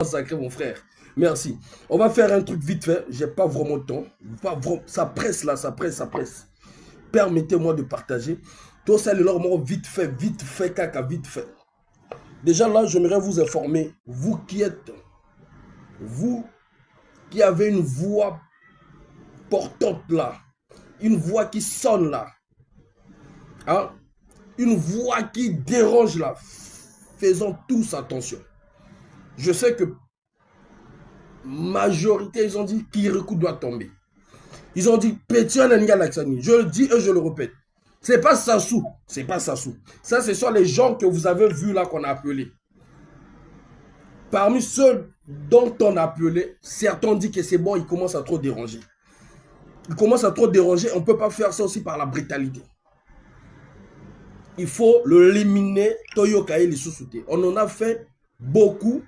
Sacré mon frère. Merci. On va faire un truc vite fait. J'ai pas vraiment de temps. Ça presse là, ça presse, ça presse. Permettez-moi de partager. Tout ça, le leur vite fait, caca, vite fait. Déjà là, j'aimerais vous informer, vous qui avez une voix portante là, une voix qui sonne là, hein, une voix qui dérange là, faisons tous attention. Je sais que majorité, ils ont dit Kirikou doit tomber. Ils ont dit Pétion Nga Laksani. Je le dis et je le répète. C'est pas Sassou. C'est pas Sassou. Ça, ce sont les gens que vous avez vus là qu'on a appelés. Parmi ceux dont on a appelé, certains disent que c'est bon, ils commencent à trop déranger. Ils commencent à trop déranger. On ne peut pas faire ça aussi par la brutalité. Il faut le éliminer. On en a fait beaucoup.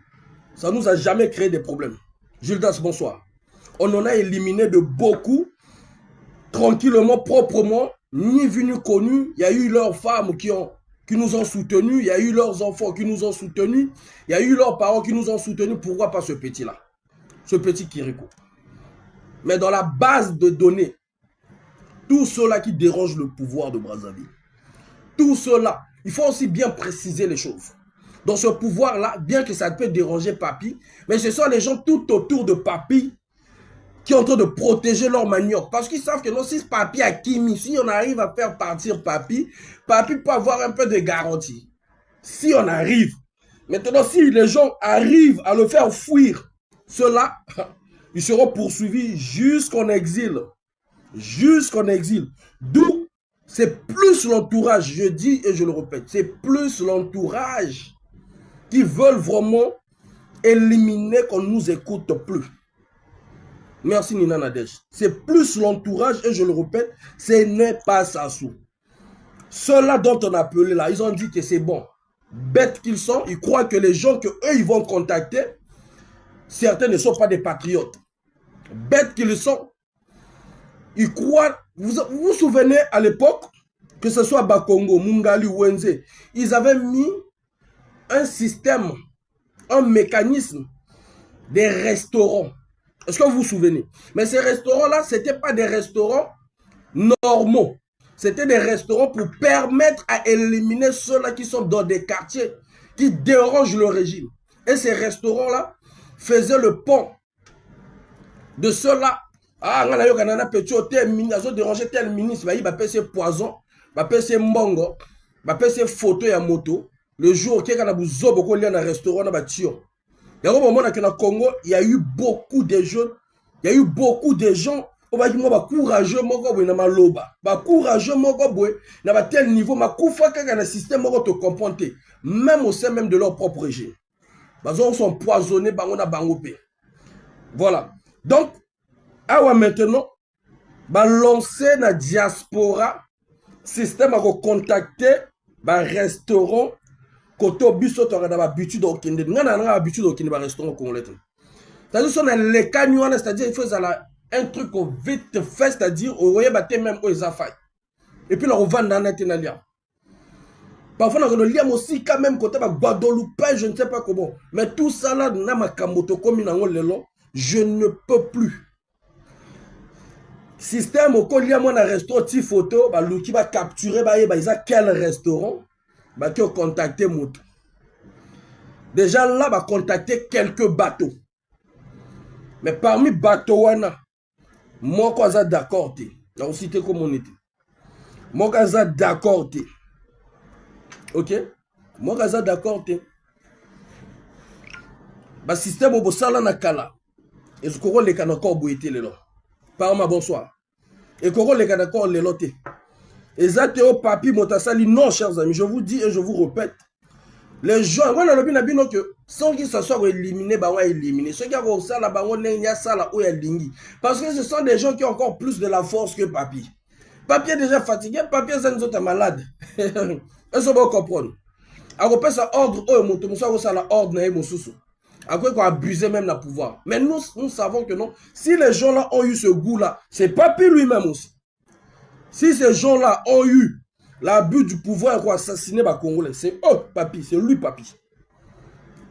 Ça ne nous a jamais créé des problèmes. Gildas, bonsoir. On en a éliminé de beaucoup, tranquillement, proprement, ni vu ni connu. Il y a eu leurs femmes qui nous ont soutenus, il y a eu leurs enfants qui nous ont soutenus, il y a eu leurs parents qui nous ont soutenus. Pourquoi pas ce petit-là, ce petit Kirikou? Mais dans la base de données, tous ceux-là qui dérangent le pouvoir de Brazzaville, tous ceux-là, il faut aussi bien préciser les choses. Dans ce pouvoir-là, bien que ça peut déranger Papi, mais ce sont les gens tout autour de Papi qui sont en train de protéger leur manioc. Parce qu'ils savent que non, si Papi a Kimi, si on arrive à faire partir Papi, Papi peut avoir un peu de garantie. Si on arrive. Maintenant, si les gens arrivent à le faire fuir, ceux-là, ils seront poursuivis jusqu'en exil. Jusqu'en exil. D'où c'est plus l'entourage, je dis et je le répète, c'est plus l'entourage qui veulent vraiment éliminer qu'on ne nous écoute plus. Merci Nina Nadej. C'est plus l'entourage et je le répète, ce n'est pas Sassou. Ceux-là dont on a appelé là, ils ont dit que c'est bon. Bêtes qu'ils sont, ils croient que les gens qu'eux ils vont contacter, certains ne sont pas des patriotes. Bêtes qu'ils sont, ils croient. Vous vous souvenez à l'époque, que ce soit Bakongo, Mungali, Wenze, ils avaient mis un système, un mécanisme des restaurants. Est-ce que vous vous souvenez? Mais ces restaurants-là, ce n'étaient pas des restaurants normaux. C'était des restaurants pour permettre à éliminer ceux-là qui sont dans des quartiers qui dérangent le régime. Et ces restaurants-là faisaient le pont de ceux-là. Ah, on a eu un petit hôtel, ils ont dérangé tel ministre, il va passer poison, il va passer mbongo, il va passer photo et moto. Le jour où il y a un restaurant, il y a un moment dans le Congo, il y a eu beaucoup de jeunes, il y a eu beaucoup de gens qui sont courageux, courageux, à tel niveau, le système te comprendre, même au sein même de leur propre régime. Ils sont empoisonnés, voilà. Donc, maintenant, lancer la diaspora, système à contacter, restaurant, côté biso to kada habitude okende ngana na habitude okende ba restaurant congolais. C'est-à-dire son les cagnoana, c'est-à-dire il faut un truc vite fait, c'est-à-dire au voyez baté même aux affaires. Et puis là on vend dans natenalia. Parfois on a le lien aussi quand même côté ba Guadeloupe, je ne sais pas comment. Mais tout ça là na makamoto comme na ngolelo, je ne peux plus. Système au colia moi na restaurant ti photo ba luki ba capturer ba isa quel restaurant bah qui ont contacté Moutou. Déjà là, va contacter quelques bateaux. Mais parmi bateaux, moi, je suis d'accord. Je vais citer comme on était. Moi, je suis d'accord. Ok? Moi, je suis d'accord. Le système est ça là, nakala. Et ce qu'on les canacors boité les lots. Par ma bonsoir. Et qu'on les canacors les lotés. Exactement, papi, motasali, non, chers amis, je vous dis et je vous répète, les gens, on a le bien que sans qu'ils se soient éliminés, bah on va éliminer. Ceux qui ont ça là, bah on est ça là où il y a parce que ce sont des gens qui ont encore plus de la force que papi. Papi est déjà fatigué, papi est nous autres malades. Est-ce que vous comprenez? Alors, ça ordre, ça la ordre, à quoi qu'on abusé même le pouvoir. Mais nous savons que non. Si les gens là ont eu ce goût là, c'est papi lui-même aussi. Si ces gens-là ont eu l'abus du pouvoir pour assassiner les Congolais, c'est eux, papi, c'est lui, papi.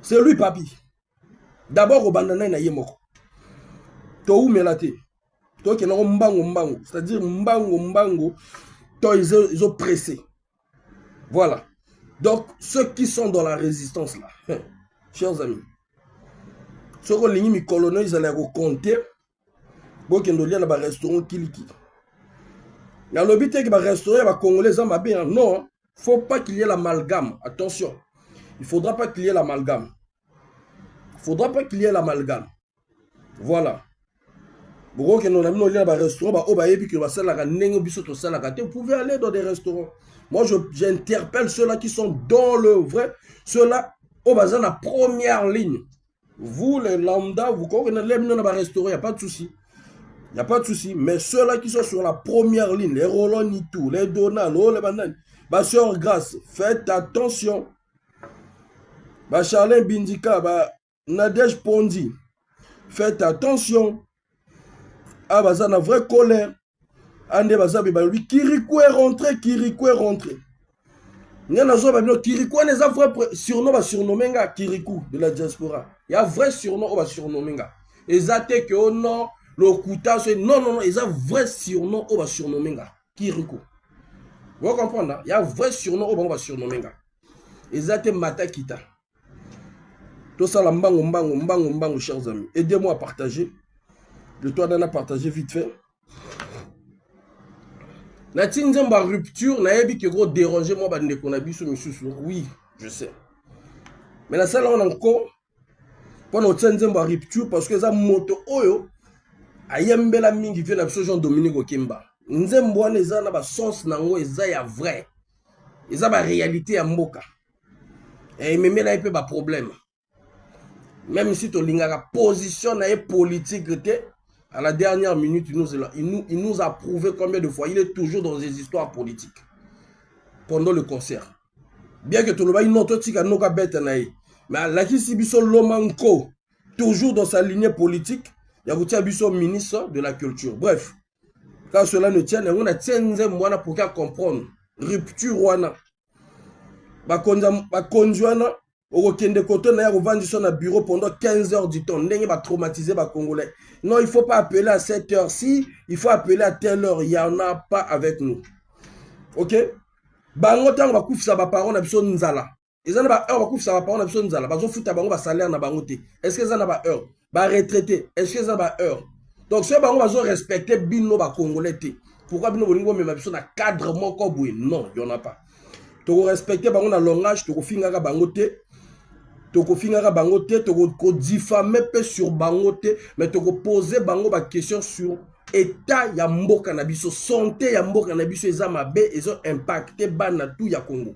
C'est lui, papi. D'abord, au bandana na yemoko. To ou melate. To qui n'ont mbango. C'est-à-dire mbango. To ils ont pressé. Voilà. Donc, ceux qui sont dans la résistance là, chers amis, ceux qui ont ligné colonel, ils allaient compter. Bon, qui ont lié dans le restaurant Kiliki. Dans le but que le restaurant va congolais, ça m'a bien. Non, il ne faut pas qu'il y ait l'amalgame. Attention. Il ne faudra pas qu'il y ait l'amalgame. Il ne faudra pas qu'il y ait l'amalgame. Voilà. Vous pouvez aller dans des restaurants. Moi, j'interpelle ceux-là qui sont dans le vrai. Ceux-là, au bazar, la première ligne. Vous, les lambda, vous connaissez dans un restaurant, il n'y a pas de souci. Il n'y a pas de souci. Mais ceux-là qui sont sur la première ligne, les Roland Nitou, les Donald, les bananes, ma soeur Grâce, faites attention. Charlin Bindika, Nadège Pondi, faites attention. Ah, bah, ça a vraie colère. Ande baza beba lui Kirikou est rentré. Kirikou n'est un vrai surnom va surnommer Kirikou de la diaspora. Il y a un vrai surnom va surnommer. Exacte que oh non, le Kuta non, il y a un vrai surnom va surnommer Kirikou. Vous comprenez? Il y a un vrai surnom va surnommer. Exacte Mata Kita. Tout ça la mbango, chers amis. Aidez-moi à partager. Le toit d'en a partagé vite fait. Na tinzemba rupture, na yebi que gros déranger moi bande qu'on a biso misusu. Oui, je sais. Mais na ça là on encore pour notre tinzemba rupture parce que ça moto oyo ayembela mingi vient na biso Jean Dominique Okemba. Nzembo wana eza na ba sens nango eza ya vrai. Eza ba réalité ya mboka. Et même là il peut ba problème. Même si to lingaka position na politique te. À la dernière minute, il nous a prouvé combien de fois il est toujours dans des histoires politiques pendant le concert. Bien que tout le monde ait mais la Kisibiso Lomanko, toujours dans sa lignée politique, il y a un ministre de la Culture. Bref, quand cela ne tient, on a tienné moi pour comprendre. Rupture, wana. Bakonjuana. Au Kende Koto, na vendu son bureau pendant 15 heures du temps. N'est pas traumatisé par Congolais. Non, il ne faut pas appeler à cette heure-ci. Il faut appeler à telle heure. Il n'y en a pas avec nous. Ok? Bango tang va kouf sa ba parole na biso nzala. Ezana ba heure va kouf sa ba parole na biso nzala. Bazo futa bango ba salaire na bango te. Est-ce que ça n'a pas heure? Ba retraité. Est-ce que ça n'a pas heure? Donc ce bango bazo respecter bino ba Congolais te. Pourquoi bino bolingo me biso na cadre moko boui? Non, il y en a pas. To respecter bango na langage, to fingaka bango te. Toko fingaka bango te, toko diffamer pe sur bango te, mais toko poser bango ba question sur état ya mboka na biso, santé ya mboka na biso eza mabe, ezo impacté bana tout ya Congo.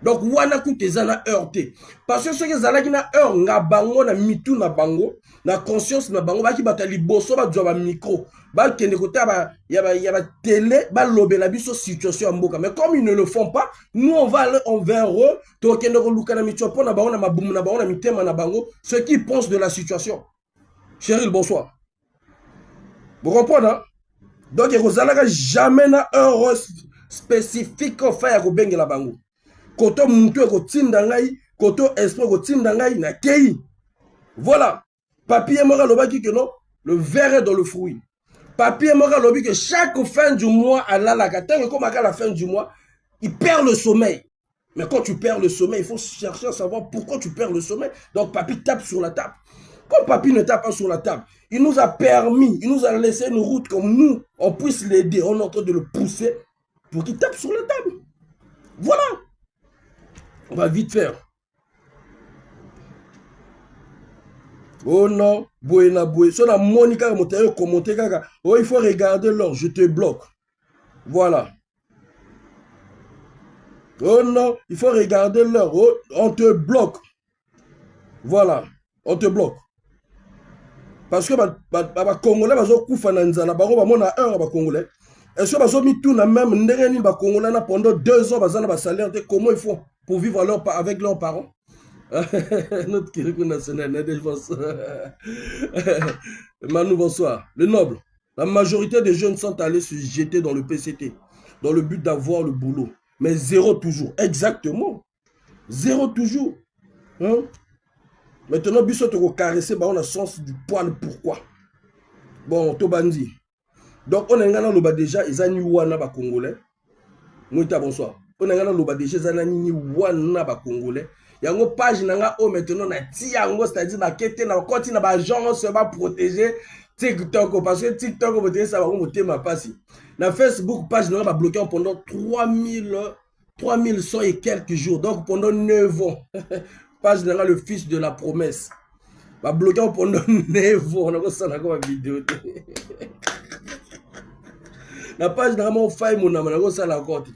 Donc wana kute eza na heure te. Parce que ceux qui zalaki na heure nga bango na mitu na bango, na conscience na bango baki batali boso ba djoba micro, ba kende kota ba ya ba télé, ba lobela biso situation ya mboka. Mais comme ils ne le font pas, nous on va aller envers eux, to kende ko luka na michopo na bango na mabumu na bango na mitema na bango, ce qui pensent de la situation. Cheryl, bonsoir. Vous comprenez, hein? Donc il n'y jamais na heure spécifique au fait ya bengela bango. Koto mutu eko tinda ngai, koto esprit eko tinda ngai na kei. Voilà. Papier mora lobaki que non, le verre est dans le fruit. Papier mora lobi que chaque fin du mois à la tant comme à la fin du mois, il perd le sommeil. Mais quand tu perds le sommeil, il faut chercher à savoir pourquoi tu perds le sommeil. Donc papi tape sur la table. Comme papi ne tape pas sur la table, il nous a permis, il nous a laissé une route comme nous, on puisse l'aider, on est en train de le pousser pour qu'il tape sur la table. Voilà. On va vite faire. Oh non, Boena Boé. Si on a Monica Montero commenté, oh, il faut regarder l'heure, je te bloque. Voilà. Oh non, il faut regarder l'heure, oh, on te bloque. Voilà, on te bloque. Parce que les Congolais, ils ont coupé Nanzala, ils ont heure les Congolais. Est-ce que ils ont mis tout le même, les Congolais pendant 2 ans, ils ont salaire, comment ils font pour vivre avec leurs parents? Notre Kirikou national, Manu, bonsoir. Le noble, la majorité des jeunes sont allés se jeter dans le PCT, dans le but d'avoir le boulot. Mais zéro toujours. Exactement. Zéro toujours. Hein? Maintenant, biso to caresser, bah on a sens du poil. Pourquoi? Bon, to bandi. Donc, on a un loba déjà, ils ont wana ba congolais. Mouita bonsoir. On a un loba déjà, ils ont wana ba congolais. Yango page nanga o maintenant na ti yango, c'est-à-dire na kete na koti na ba genre se va protéger TikTok parce que TikTok vous dire ça va monter ma passe. Na Facebook page nanga ba bloqué pendant 3100 et quelques jours. Donc pendant 9 ans. Page nanga le fils de la promesse. Va bloquer pendant 9 ans. On a ça dans la vidéo. La page nanga mon faille mon nama na ça la côte.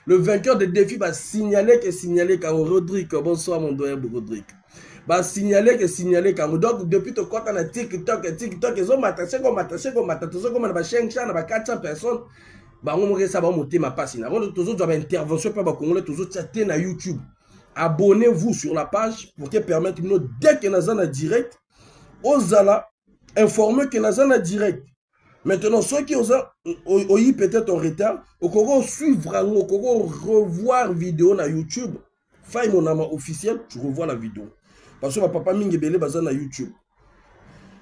Le vainqueur de défi va signaler quand Rodrigue, bonsoir mon doyen Rodrigue. Va signaler quand donc depuis que quand on a TikTok, ils ont m'attaché comme on a 400 personnes. Bah on ça va monter ma passe. Avant tous autres intervention pas congolais tous autres chatter na YouTube. Abonnez-vous sur la page pour que permettre nous dès que nous en direct, aux ala informer que nous en direct. Maintenant, ceux qui ont eu peut-être en retard, au Congo suivre, au Congo revoir vidéo na YouTube. Faille mon nom officiel, tu revois la vidéo. Parce que ma papa Mingebele bazan na YouTube.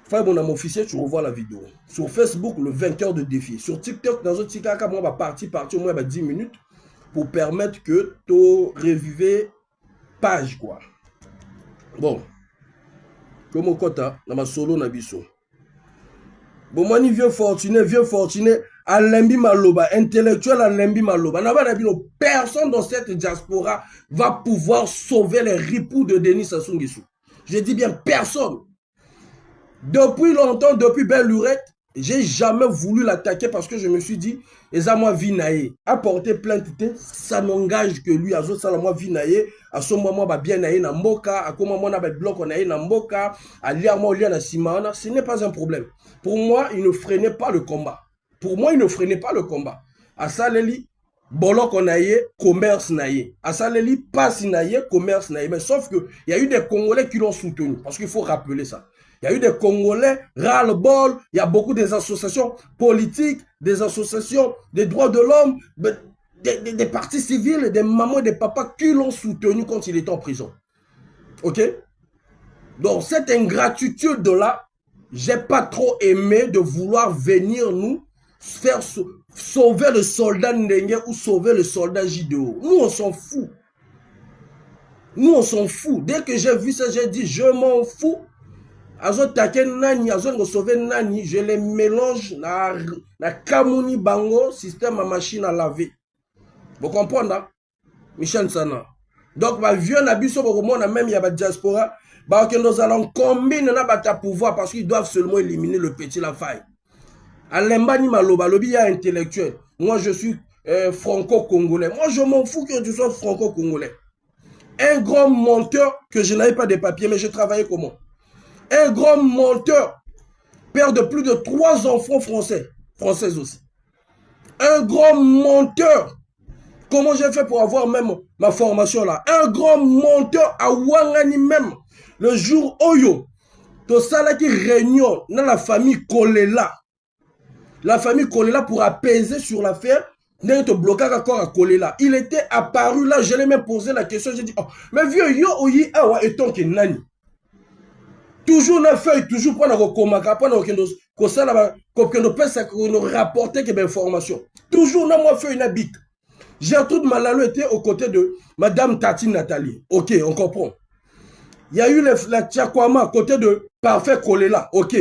Faille mon nom officiel, tu revois la vidéo. Sur Facebook, le vainqueur de défi. Sur TikTok, dans un TikTok, moi, partir au moins 10 minutes pour permettre que tu revives page, quoi. Bon. Comme au quota, dans ma solo na biso. Bon, moi, ni vieux fortuné, Alembi Maloba, intellectuel Alembi Maloba. Personne dans cette diaspora va pouvoir sauver les ripoux de Denis Sassou Nguesso. Je dis bien personne. Depuis longtemps, depuis belle lurette, j'ai jamais voulu l'attaquer parce que je me suis dit, Eza moi vinaye, apporter plainte, ça n'engage que lui, azo sala moi vinaye, à ce moment ba bien naye na mboka, à comment moi na ba bloc naye na mboka, à lire moi lire na simana, ce n'est pas un problème. Pour moi, il ne freinait pas le combat. À Saleli, bolok naye, commerce naye. À Saleli, passe naye, commerce naye. Mais sauf que il y a eu des Congolais qui l'ont soutenu, parce qu'il faut rappeler ça. Il y a eu des Congolais, ras-le-bol, il y a beaucoup des associations politiques, des associations des droits de l'homme, des partis civils, des mamans et des papas qui l'ont soutenu quand il était en prison. Ok? Donc cette ingratitude-là, j'ai pas trop aimé de vouloir venir nous faire sauver le soldat Ndenge ou sauver le soldat Jideo. Nous, on s'en fout. Dès que j'ai vu ça, j'ai dit, je m'en fous. Azo take nani, azo sauver nani, je les mélange na Kamuni Bango, système à machine à laver. Vous comprenez, hein? Michel Sana. Donc, ma vieux nabiso, on a même, il y a la diaspora, que nous allons combiner notre pouvoir parce qu'ils doivent seulement éliminer le petit la faille. Alembani Maloba, lobby y a intellectuel. Moi, je suis franco-congolais. Moi, je m'en fous que tu sois franco-congolais. Un grand menteur que je n'avais pas de papiers, mais je travaillais comment? Un grand menteur, père de plus de 3 enfants français aussi. Un grand menteur. Comment j'ai fait pour avoir même ma formation là? Un grand menteur à Wangani même. Le jour Oyo, tout ça là qui réunion dans la famille Kolela. La famille Kolela pour apaiser sur l'affaire. N'est te bloqué encore à Kolela. Il était apparu là, je l'ai même posé la question. J'ai dit, oh, mais vieux yo oyi awa eton ke nani. Toujours na feuille, toujours pour nous commander, pour nous rapporter que information. Toujours na moi feuille na bic. Gertrude Malalo était aux côtés de Madame Tati Nathalie. Ok, on comprend. Il y a eu la Tchakwama à côté de Parfait Kolela. Ok.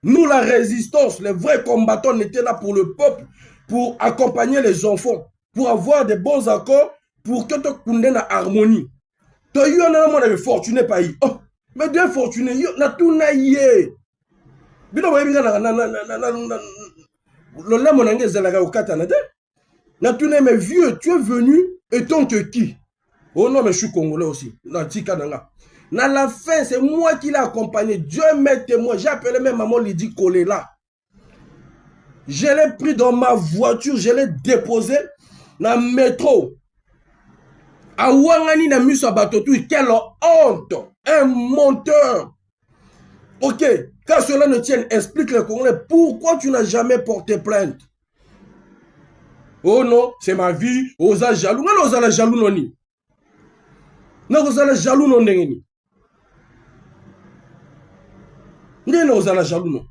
Nous, la résistance, les vrais combattants, on était là pour le peuple, pour accompagner les enfants, pour avoir des bons accords, pour que tu aies une harmonie. Tu as eu un fortuné pays. Oh. Mais Dieu fortuné, na tout naïe. Bino ba yebika na le lamo nangé zelaga au Canada. Na tout naïe, mais vieux, tu es venu étant que qui? Oh non, mais je suis congolais aussi. Na tika nanga. Na la fin, c'est moi qui l'ai accompagné. Dieu m'est témoin. J'ai appelé même maman Lydie Kolela. Je l'ai pris dans ma voiture, je l'ai déposé dans le métro. A Wangani na miso batotou, quelle honte! Un menteur! Ok, quand cela ne tienne, explique les Congolais pourquoi tu n'as jamais porté plainte. Oh non, c'est ma vie, osa jaloux. Non, osa la jaloux noni. Non, osa la jaloux non nengeni. Ndenge ozala jaloux non.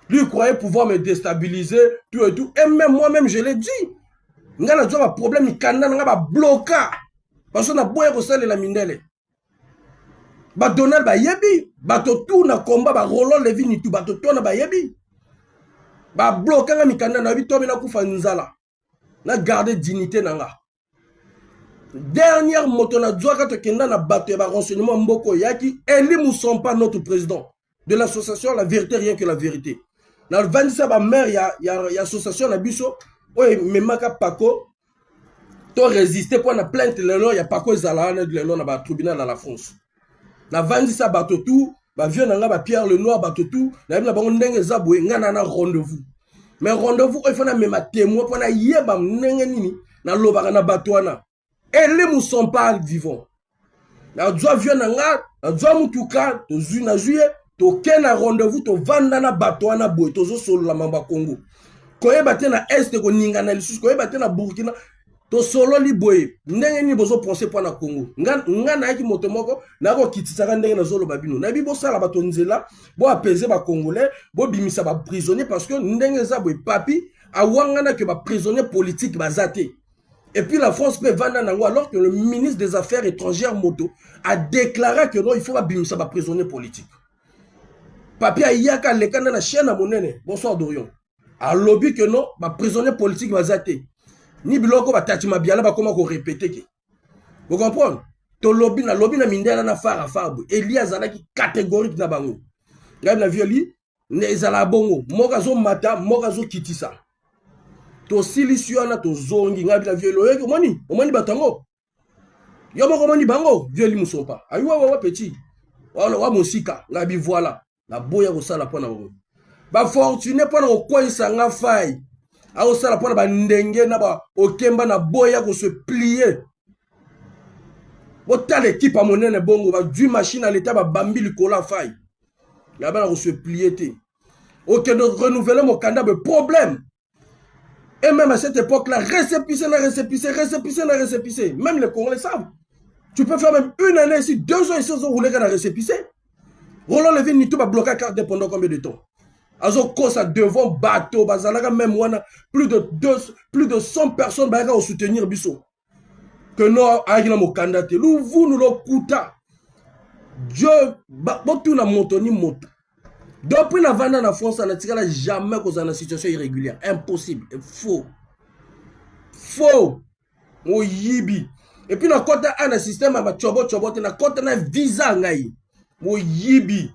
Lui croyait pouvoir me déstabiliser, tout et tout. Et même moi-même, je l'ai dit. Nga na un problème, il kanda nga ba bloquer. Parce que na boye ko sale la mindele. Ba Donald ba yebi, ba to tout na combat ba Roland Levi ni tout ba to na ba yebi. Ba bloquer nga mikanda na bi to na kufa nzala. Na garder dignité nanga. Dernière moto na djoaka to kenda na bato ba renseignement mboko yaki Eli Moussampa notre président de l'association La Vérité rien que la vérité. Dans le 27 ba maire ya association na biso oye memaka pako to résister pour na plainte lelo ya pako ezala na lelo na ba tribunal dans la France. Na 27 bato tout ba vieux nanga ba Pierre le Noir bato tout na ba bango ndenge za boye ngana na rendez-vous. Mais rendez-vous il faut na mema témoin pour na yeba ndenge nini na lobaka na bato wana. Eli Moussampa vivant. Na djoa vieux nanga, na djoa mutuka to zu na juillet to kena rendez-vous to vanda na bato wana boye to zo solo la mamba Congo. Koyeba te na est ko ninga na lisusu koyeba te na Burkina to solo li boye ndenge ni bozo penser pour na Congo. Nga na yaki moto moko na ko kitisaka ndenge na zolo babino. Na bi bo sala bato nzela bo apaiser ba congolais, bo bimisa ba prisonnier parce que ndenge za boye papi awanga na ke ba prisonnier politique bazate. Et puis la France peut vendre alors que le ministre des Affaires étrangères Moto a déclaré que non, il faut abîmer ba prisonnier politique. Papi ayaka lekana na chaîne à monene. Bonsoir Dorion. A lobby que non, ba prisonnier politique bazate. Ni biloko ba tati mabiala ba comment ko répéter que. Vous comprenez? To lobby na mindela na fara farbu. Elia zalaki catégorique na bango. Ngam na violi ne zala bongo. Mokazo mata, mokazo kitisa. To silisiona to zongi ngabi la violo yeke omoni batango. Yo moko omoni bango violi Moussampa. Aywa wa petit. Wa mosika ngabi voilà. La boya ko sala pona bango. Ba fortuné pona ko kwisa nga fai. A ko sala pona ba ndenge na ba okemba na boya ko se plier. Bota l'équipe a monene bongo ba du machine à l'état ba bambi likola fai. Ya ba ko se plier te. OK de renouveler mon candidat de problème. Et même à cette époque-là, récépissé. Même les Congolais savent. Tu peux faire même une année ici, 2 ans ici, vous voulez qu'on a récépissé. Roland Levin Nitou va bloquer la carte pendant combien de temps? Azo kosa devant bateau, bazalaga même wana, plus de 100 personnes va soutenir Bisso. Que nous ayons mon candidat. Vous nous le coûta. Dieu, tout na moto ni moto. Depuis la vente en France, on n'a jamais causé une situation irrégulière. Impossible. Faux. Faux. Au yibi. Et puis, on a un système, on a un visa. Au yibi.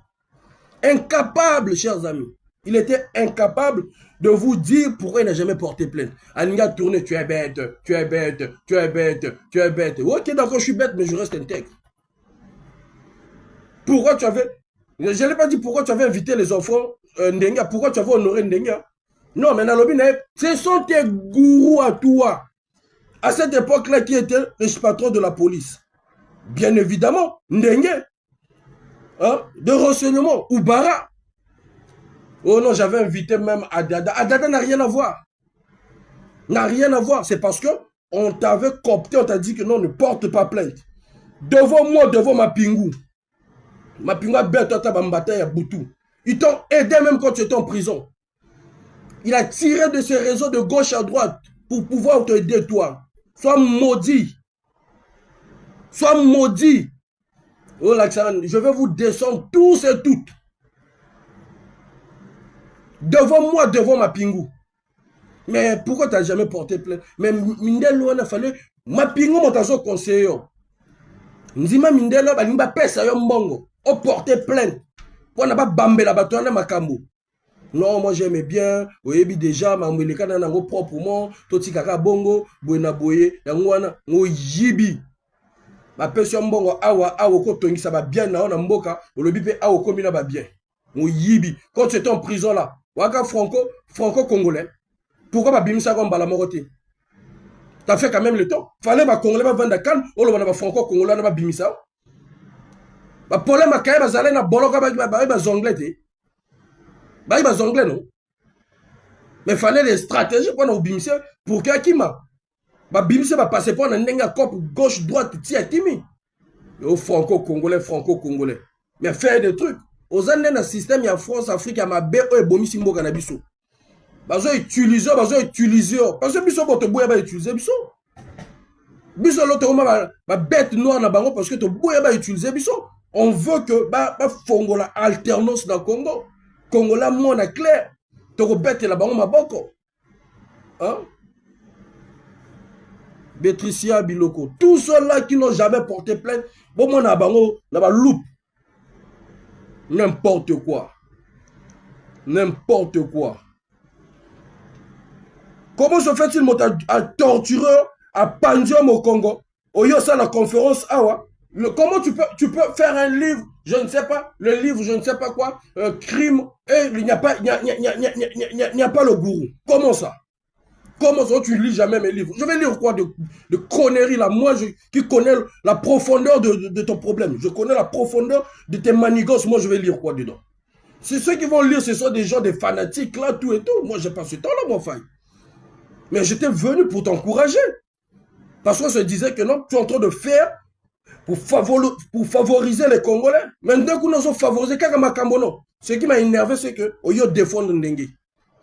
Incapable, chers amis. Il était incapable de vous dire pourquoi il n'a jamais porté plainte. Aninga tourné, tu es bête, tu es bête, tu es bête, tu es bête. Ok, d'accord, je suis bête, mais je reste intègre. Pourquoi tu avais... Je ne l'ai pas dit pourquoi tu avais invité les enfants Ndenga, pourquoi tu avais honoré Ndenga. Non, mais Nalobine, ce sont tes gourous à toi. À cette époque-là, qui était le patron de la police? Bien évidemment, Ndenga. Hein, de renseignement, Oubara. Oh non, j'avais invité même Adada. Adada n'a rien à voir. N'a rien à voir. C'est parce que on t'avait coopté, on t'a dit que non, ne porte pas plainte. Devant moi, devant ma pingou. Ma pinga bête, toi, t'as bataille à Boutou. Ils t'ont aidé même quand tu étais en prison. Il a tiré de ses réseaux de gauche à droite pour pouvoir t'aider, toi. Sois maudit. Sois maudit. Oh, Laxaran, je vais vous descendre tous et toutes. Devant moi, devant ma pingou. Mais pourquoi tu n'as jamais porté plainte? Mais Mindelo, il a fallu. Ma pingou, mon tazo conseiller. Nzima Mindelo, il m'a pèse à yon bongo. On portait plainte. On n'a pas bambé la bâtonne à Makambo. Non, moi j'aimais bien. Oui, déjà, ma mouileka n'a pas proprement. Toti kaka bongo, boena boye, yangwana, ngo yibi. Ma personne bongo, awa, ko tongi, ça va bien, na on a mboka, ou le bipé, awa, combina va bien. Ngo yibi. Quand tu étais en prison là, waka franco-congolais, pourquoi ma bimisa comme balamoroté? T'as fait quand même le temps. Fallait ma congolais va vendre calme, ou le franco-congolais n'a pas bimisa. Le problème est que bazalé na boloka ba zonglais te. Ba zonglais non. Mais fallait des stratégies pour nous bimser pour que akima. Ba bimser ba passer pour na ndenga cop gauche droite ti akimi. Yo franco-congolais. Mais faire des trucs. aux années dans système ya France Afrique ya mabe o ebomisi mboka na biso bazo utiliser parce que biso boto boya ba utiliser biso l'autre ba bête noire na bango parce que to boya ba utiliser biso on veut que ba fongola alternance na Congo Congola mona clair to ko bête la bango maboko hein Bétricia Biloko tous ceux-là qui n'ont jamais porté plainte bon mona bango na ba loupe n'importe quoi. N'importe quoi. Comment se fait-il à tortureur, à pendium au Congo? Oyo ça la conférence awa. Comment tu peux faire un livre, je ne sais pas, le livre, je ne sais pas quoi, crime, et il n'y a pas le gourou. Comment ça? Comment ça tu lis jamais mes livres? Je vais lire quoi de conneries là? Moi, qui connais la profondeur de ton problème. Je connais la profondeur de tes manigances. Moi, je vais lire quoi dedans? C'est ceux qui vont lire, ce sont des gens, des fanatiques là, tout et tout. Moi, j'ai pas ce temps-là, mon frère. Mais j'étais venu pour t'encourager. Parce qu'on se disait que non, tu es en train de faire pour favoriser les Congolais. Mais d'un coup, nous avons favorisé Kagamakambono. Ce qui m'a énervé, c'est que, au lieu de défendre Ndengue.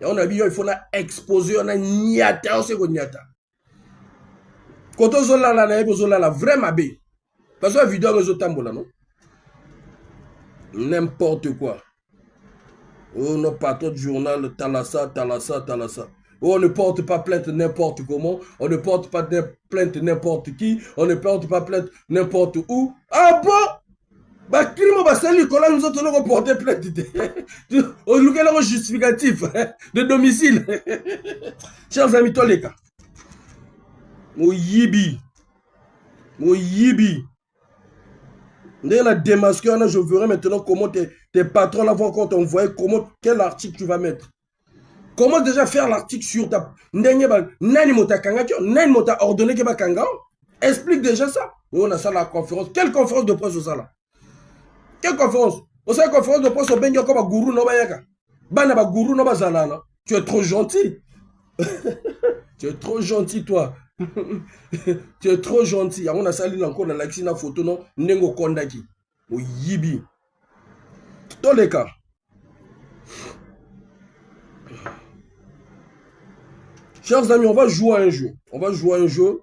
Et on a vu, il faut exposer, on a niata, on sait qu'on niata. Quand on a la vraie mabé. Parce que la vidéo, on a tambola, non? N'importe quoi. Oh, nos patrons de journal, talassa. Oh, on ne porte pas plainte n'importe comment. On ne porte pas plainte n'importe qui. On ne porte pas plainte n'importe où. Ah bon? Bah, crime, bah, c'est lui, nous autres, on a porté plainte. On nous a un justificatif de domicile. Chers amis, toi, les gars. Mon yibi. Dès la démasqué, je verrai maintenant comment tes patrons là vont encore t'envoyer, quel article tu vas mettre. Comment déjà faire l'article sur ta... Nani mota ordonné que ba kanga? Explique déjà ça. On a ça la conférence. Quelle conférence de presse ça là? Quelle conférence? On sait la conférence de presse au Benga comme un gourou no bayaka. Bana ba gourou no bazalana. Tu es trop gentil. Tu es trop gentil toi. Tu es trop gentil. On a sali encore dans la photo non Nengo Kondaki. Au yibi. Dans les cas. Chers amis, on va jouer à un jeu. On va jouer à un jeu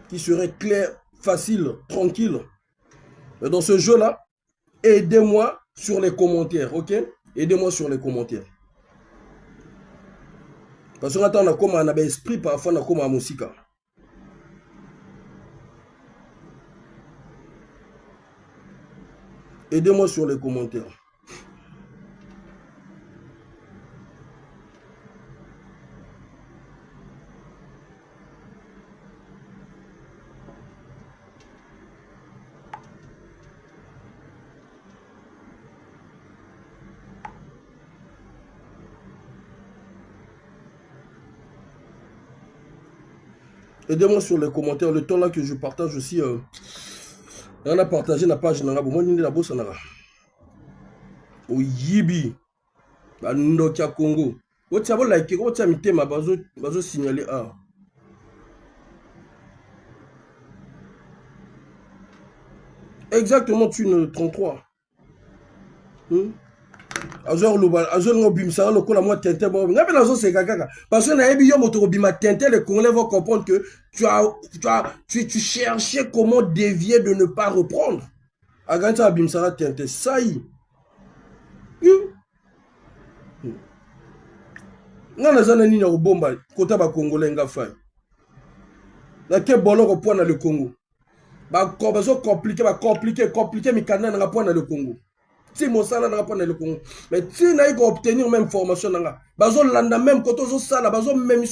qui serait clair, facile, tranquille. Mais dans ce jeu-là, aidez-moi sur les commentaires, ok? Aidez-moi sur les commentaires. Parce qu'on attend comme un esprit, parfois on a comme un musique. Aidez-moi sur les commentaires. Aidez-moi sur les commentaires. Le temps là que je partage aussi. On a partagé la page. Moi, je la bosse. Au Yibi. Ndokia Congo. Vous avez like. Vous avez mis ma base. Bazo signaler. Ah. Exactement, tu ne 33. Azor bimsara le kola moi tente bon ngabe nazo c'est kaka parce que na ebi yo moto bima tente les Congolais vont comprendre que tu cherchais comment dévier de ne pas reprendre aganta bimsara tente ça y ngana zana nini na bomba kota ba Congolais nga fa na ke boloko po na le Congo ba compliqué mikana na po na le Congo. Si mon salaire n'a pas dans le Congo. Mais si on a obtenir même formation, bazo landa même quand on sala, bazo même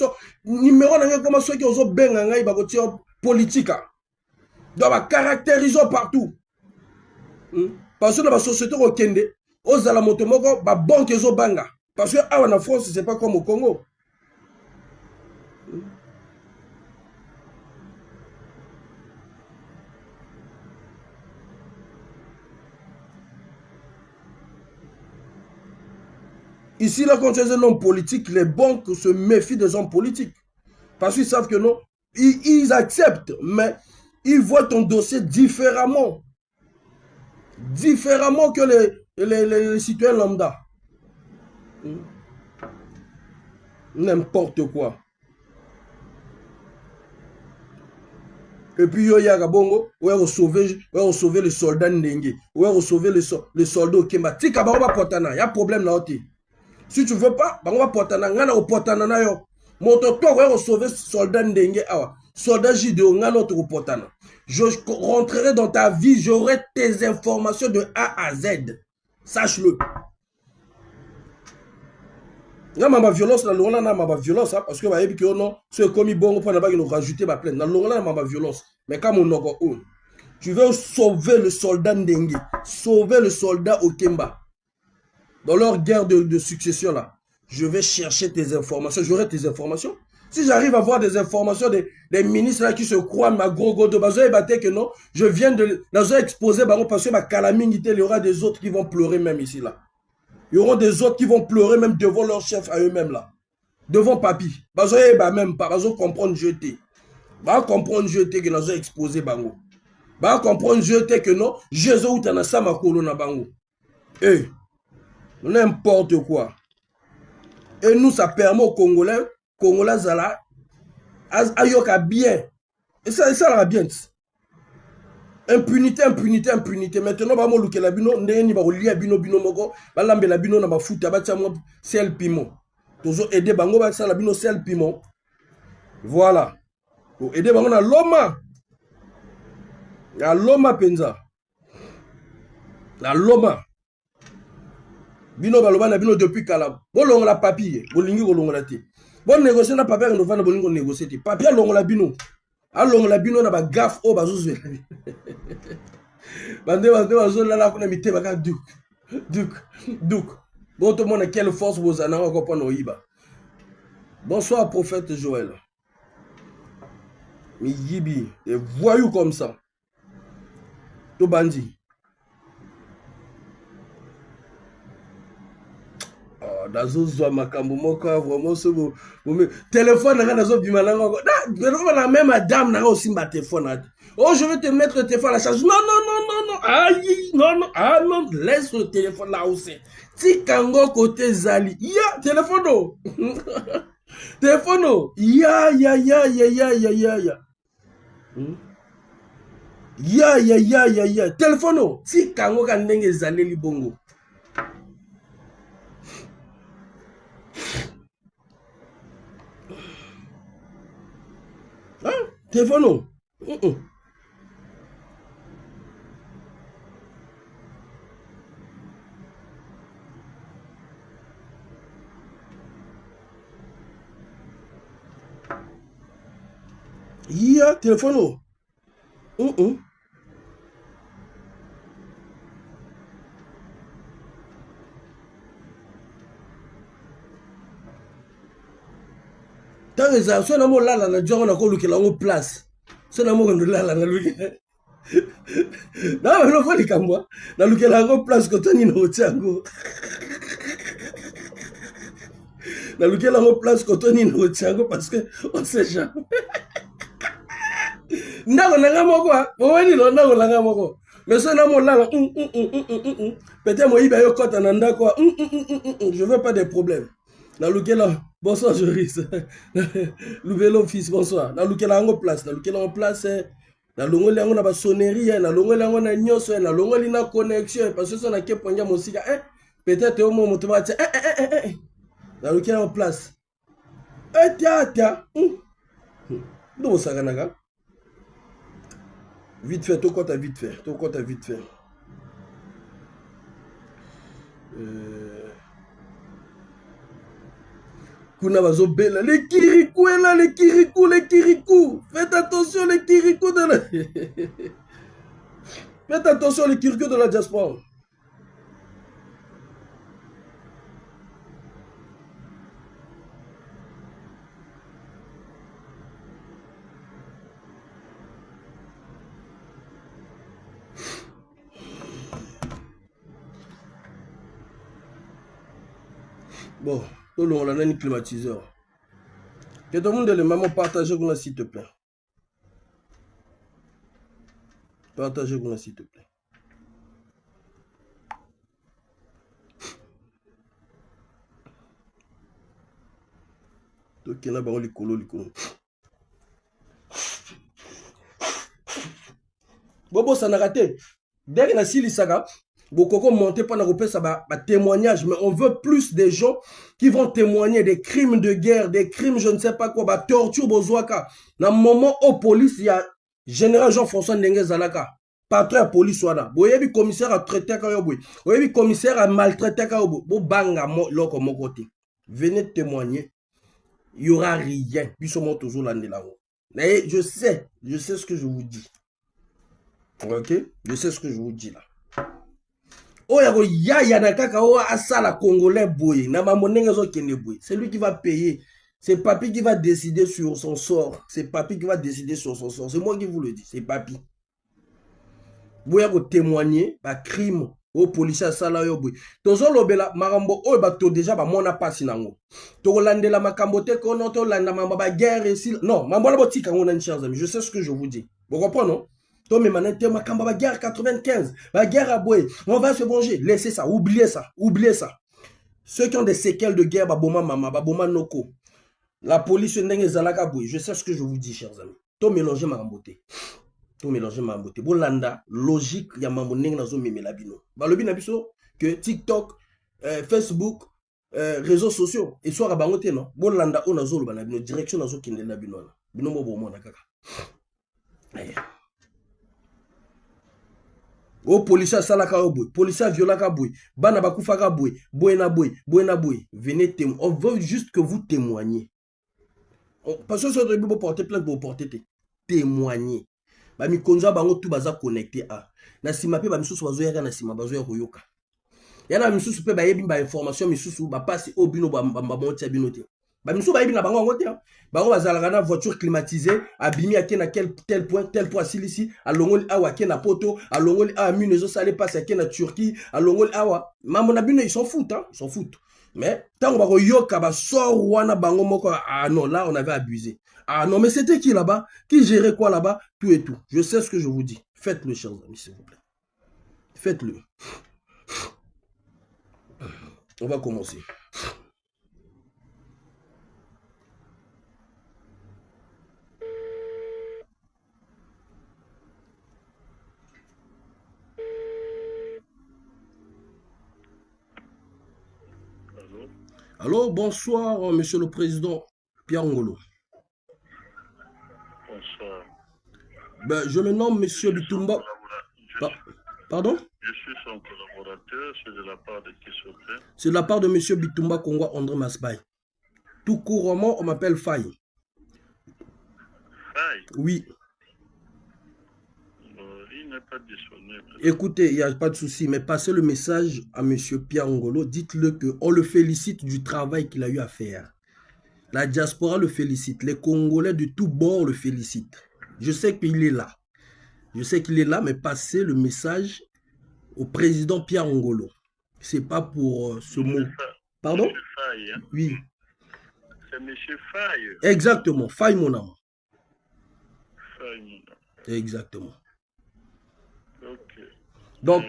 numéro n'a comment ceux qui ont benga ngai bagoti politique. Donc ba caractériser partout. Parce que dans la société au Kende, aux ala motomoko ba banque zo banga. Parce que en France c'est pas comme au Congo. Ici, là, quand tu es un homme politique, les banques se méfient des hommes politiques. Parce qu'ils savent que non, ils acceptent, mais ils voient ton dossier différemment. Différemment que Et les citoyens lambda. N'importe quoi. Et puis, yo yaga bongo, ouais, on sauver le soldat Ndenge, ouais, on sauver le soldat Okemba. Tika, bah, on va potana, y a problème là, oti. Si tu veux pas, bah, on va potana, ngana o potana na yo. Moto, toi, ouais, on sauver soldat Ndenge, awa. Soldat Jideo, ngana o potana. Je rentrerai dans ta vie, j'aurai tes informations de A à Z. Sache-le. Na ma violence na longa na ma violence parce que ba yebi que non ce commis bon pour na ba nous rajouter ma plainte na longa na ma violence mais comme on encore tu veux sauver le soldat Ndenge, sauver le soldat Okemba dans leur guerre de succession là. Je vais chercher tes informations, j'aurai tes informations. Si j'arrive à avoir des informations des ministres là qui se croient ma gros de bazo et batté que non, je viens de dans un exposé parce que ma calamité, il y aura des autres qui vont pleurer même ici là. Il y aura des autres qui vont pleurer même devant leur chef à eux-mêmes là. Devant papi. Parce que même pas, parce que comprendre jeter. Bah comprendre jeter que nous avons exposé bango. Bah comprendre jeter que non, Jésus ou t'en as ça ma colonne bango. Eh, n'importe quoi. Et nous ça permet aux Congolais zala ayoka bien. Et ça la bien. Impunité. Maintenant, bah, moi, la bino, ndeni ba olia bino moko, ba lambe la bino na ba futa ba tchamo sel piment. Toujours aider bango ba ça la bino sel piment. Voilà. Pour aider bango na loma. Na loma penza. Na loma. Bino ba loba na bino depuis kala. Bo longola papier, bo lingi ko longola te. Bon négocier na papier no vana bo lingi ko négocier te. Papier longola bino. A longola bino na ba gaffe o ba zo Bande bazo la kuna mite baka Duc. Bon tout le monde quelle force vous en avez encore pour nous iba. Bonsoir prophète Joël. Mais yibi, des voyous comme ça. Tout bandit. Oh, dazo zwa makambo moko vraiment ce beau. Téléphone na dazo bimalanga ko. Na même madame na aussi ma téléphone. Oh, je vais te mettre le téléphone à la charge. Non. Aïe, non. Ah non, laisse le téléphone là aussi. Si kango côté Zali. Ya, téléphone. Téléphone. Ya. Ya. Téléphone. Si kango kandenge Zali libongo. Hein? Téléphone. Ya, téléphone. Tant que ça, soit n'amo lala na jongo na ko lukela ngo place. Soit n'amo ko lala na lukela. Na no fali kambwa. Na lukela ngo place ko tani no tsango. Na lukela ngo place ko tani no tsango parce que on sait jamais. Ndako nanga moko a, oweli no ndako nanga moko. Mais soit n'amo lala. Peut-être moi iba yo kota na ndako. Je veux pas de problèmes. Na lukela bonsoir Joris. Loubelo fils bonsoir. Na lukela ngo place, na longoli yango na ba sonnerie, na longoli yango na nyonso, na longoli na connexion parce que ça na keponja mosika peut-être au moment moto ba na lukela ngo place. Tia. Ndo sakanaka. Vite fait, tout compte à vite fait. Kuna bazobela les kirikou est là, les kirikou. Faites attention les kirikou de la Faites attention les kirikou de la diaspora. Bon, tout le monde a un climatiseur. Que tout le monde ait le même partager avec nous s'il te plaît. Partagez avec nous s'il te plaît. Bobo, ça n'a raté. Dès que Sili Saga, Bokoko monté pendant que ça va témoignage, mais on veut plus de gens qui vont témoigner des crimes de guerre, des crimes, je ne sais pas quoi, bah, torture Bozouaka. Dans le moment où police, il y a général Jean-François Ndenge Zalaka, patron de police, voilà. Vous voyez, le commissaire a traité à Kayoboui. Vous voyez, le commissaire a maltraité à Kayoboui. Vous banga, l'autre, mon côté. Venez témoigner. Il n'y aura rien. Puis, toujours l'année là-haut. Mais je sais ce que je vous dis. Ok? Je sais ce que je vous dis là. Oh, ya na kaka o asala congolais boy. Na mamonenga zo kende boy. C'est lui qui va payer. C'est Papi qui va décider sur son sort. C'est Papi qui va décider sur son sort. C'est moi qui vous le dis. C'est Papi. Vous avez témoigner par crime au policier sala yo boy. Tozo lobela marambo o ba to déjà ba mona pasi nango. To landela makambo te ko no to landa mamba ba guerre ici. Non, mamba la botika ngona chers amis. Je sais ce que je vous dis. Vous comprenez non? Toi, mais maintenant, ma guerre 95, la guerre à Boué, on va se venger. Laissez ça, oubliez ça, oubliez ça. Ceux qui ont des séquelles de guerre, Baboma Mama, Baboma Noko, la police, Zalaka Boué, je sais ce que je vous dis, chers amis. Toi, mélangez ma ramboté. Toi, mélangez ma ramboté. Bolanda, logique, il y a ma monnaie dans le meme labino. Bah, le binabiso, que TikTok, Facebook, réseaux sociaux, et soit à Bangote, non? Bolanda, on a zolo, banabino, direction dans le kinde labino. Bino mo bon, kaka. Oh, policier salaka boy, policier violaka boy, bana bakufaka boy, boyna boy, boyna boy. Venez témoigner. On veut juste que vous témoignez. Parce que ce que vous portez plainte pour porter témoigner. Ba mi konza bango tout baza connecté à. Na sima pe ba misusu bazoya na sima bazoya koyoka. Yana misusu pe ba yebi ba information misusu ba passe au bino ba montia binote. Ba misusu ba yebi na bango ngote. Bango bazalaka na voiture climatisée, abimi ake na tel point silisi, alongoli awa ake na poto, alongoli awa minezo sale passe ake na Turquie, alongoli awa. Mambo na bino ils s'en foutent hein, ils s'en foutent. Mais tant qu'on va yoka ba sort wana bango moko, ah non, là on avait abusé. Ah non, mais c'était qui là-bas? Qui gérait quoi là-bas? Tout et tout. Je sais ce que je vous dis. Faites-le, chers amis, s'il vous plaît. Faites-le. On va commencer. Allô, bonsoir, monsieur le président Pierre Ngolo. Bonsoir. Ben, je me nomme monsieur Bitumba. Pardon? Je suis son collaborateur, c'est de la part de qui s'il vous plaît? C'est de la part de monsieur Bitumba Kongwa André Masbay. Tout couramment, on m'appelle Faye. Faye? Oui. Il n'est pas disponible. Écoutez, il n'y a pas de souci, mais passez le message à monsieur Pierre Ngolo. Dites-le qu'on le félicite du travail qu'il a eu à faire. La diaspora le félicite. Les Congolais de tout bord le félicitent. Je sais qu'il est là. Je sais qu'il est là, mais passez le message au président Pierre Ngolo. C'est pas pour ce mot. Pardon? Monsieur Faye, hein? Oui. C'est monsieur Faye. Exactement. Faye, mon âme. Faye, mon âme. Exactement. Ok. Donc,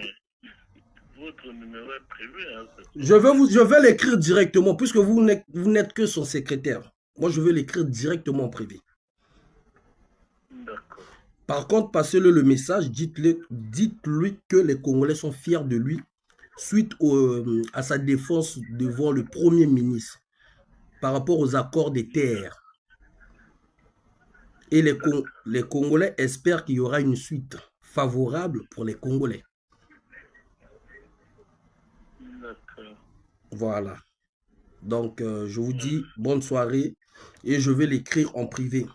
votre numéro est privé, hein? Je vais l'écrire directement, puisque vous n'êtes que son secrétaire. Moi, je vais l'écrire directement en privé. D'accord. Par contre, passez-le le message, dites-lui que les Congolais sont fiers de lui suite à sa défense devant le Premier ministre par rapport aux accords des terres. Et les Congolais espèrent qu'il y aura une suite favorable pour les Congolais. D'accord. Voilà. Donc, je vous dis bonne soirée et je vais l'écrire en privé.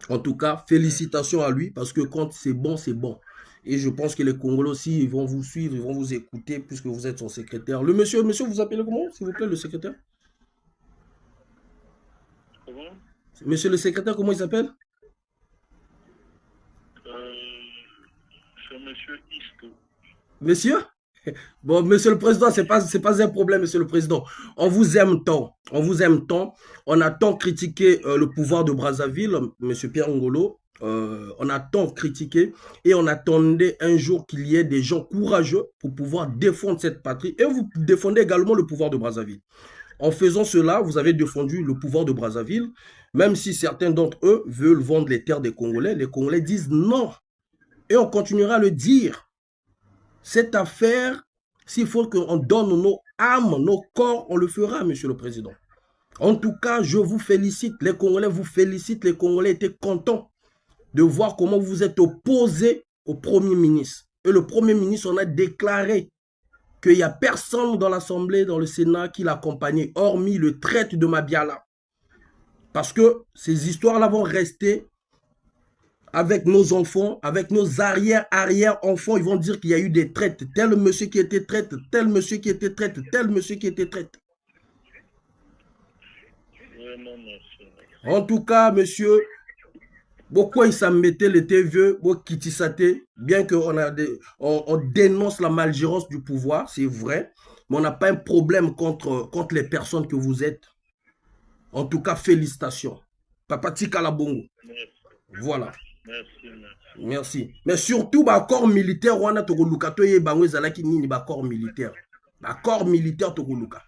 En tout cas, félicitations à lui parce que quand c'est bon, c'est bon. Et je pense que les Congolais aussi, ils vont vous suivre, ils vont vous écouter puisque vous êtes son secrétaire. Le monsieur, vous appelez comment, s'il vous plaît, le secrétaire? Comment? Monsieur le secrétaire, comment il s'appelle? C'est monsieur Isto. Monsieur? Bon, monsieur le président, c'est pas un problème, monsieur le président. On vous aime tant. On vous aime tant. On a tant critiqué le pouvoir de Brazzaville, monsieur Pierre Ngolo. On a tant critiqué et on attendait un jour qu'il y ait des gens courageux pour pouvoir défendre cette patrie. Et vous défendez également le pouvoir de Brazzaville. En faisant cela, vous avez défendu le pouvoir de Brazzaville, même si certains d'entre eux veulent vendre les terres des Congolais. Les Congolais disent non. Et on continuera à le dire. Cette affaire, s'il faut qu'on donne nos âmes, nos corps, on le fera, Monsieur le Président. En tout cas, je vous félicite. Les Congolais vous félicitent. Les Congolais étaient contents de voir comment vous êtes opposé au Premier ministre. Et le Premier ministre, on a déclaré qu'il n'y a personne dans l'Assemblée, dans le Sénat qui l'accompagnait, hormis le traître de Mabiala. Parce que ces histoires-là vont rester avec nos enfants, avec nos arrière-enfants. Ils vont dire qu'il y a eu des traites. Tel monsieur qui était traître, tel monsieur qui était traître, tel monsieur qui était traître. Vraiment, merci. En tout cas, monsieur, pourquoi il s'en mettait le vieux, bien qu'on dénonce la malgérance du pouvoir, c'est vrai, mais on n'a pas un problème contre les personnes que vous êtes. En tout cas, félicitations. Papa Tika Labongo. Merci. Voilà. Merci. Merci. Mais surtout, le corps militaire, on a Togoluka, corps militaire. Le corps militaire, Togoluka.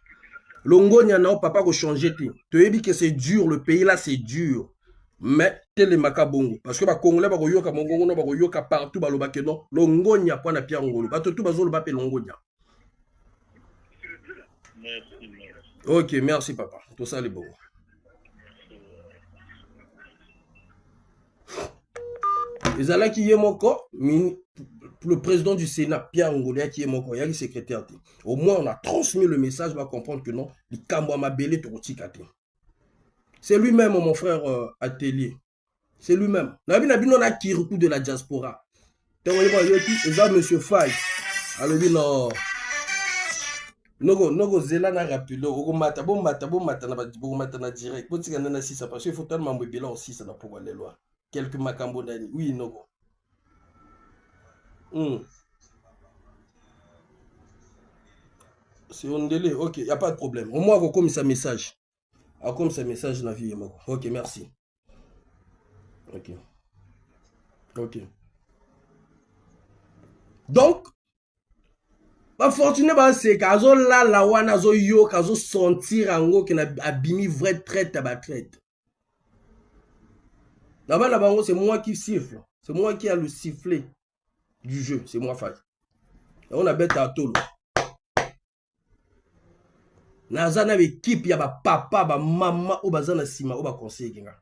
Longo nyana papa ko changer ti. Tu as dit que c'est dur, le pays là c'est dur. Mais tele makabongo parce que ba congolais ba koyoka mongongo no ba koyoka partout ba loba ke non longo nya kwa na pia ngolo. Ba tout bazolo ba pe longo nya. Merci. OK, merci papa. Tout ça les bon. Ezala ki yemoko le président du Sénat, Pierre Ngolé, qui est mon collègue secrétaire. Au moins, on a transmis le message, on va comprendre que non, il c'est lui-même, mon frère Atelier. C'est lui-même. On a qui recours de la diaspora. Monsieur Faye. Alors, non. Nogo zela na rapido oko mata na direct botika na sisa parce que faut tellement mbebela aussi ça na pouvoir les lois quelques makambo nani oui nogo c'est un délai. OK, il n'y a pas de problème. Au moins comme ça message. Comme ça message na vie moko. OK, merci. OK. Donc ba fortune ba se kazo la wana zo yo kazo sentir ango que na abimi vrai traite ba traite. Là-bas là bango c'est moi qui siffle. C'est moi qui a le sifflet du jeu, c'est moi Faye. On a bête à tolo. Nazana équipe ya ba papa ba maman ou bazana sima ou ba conseiller kinga.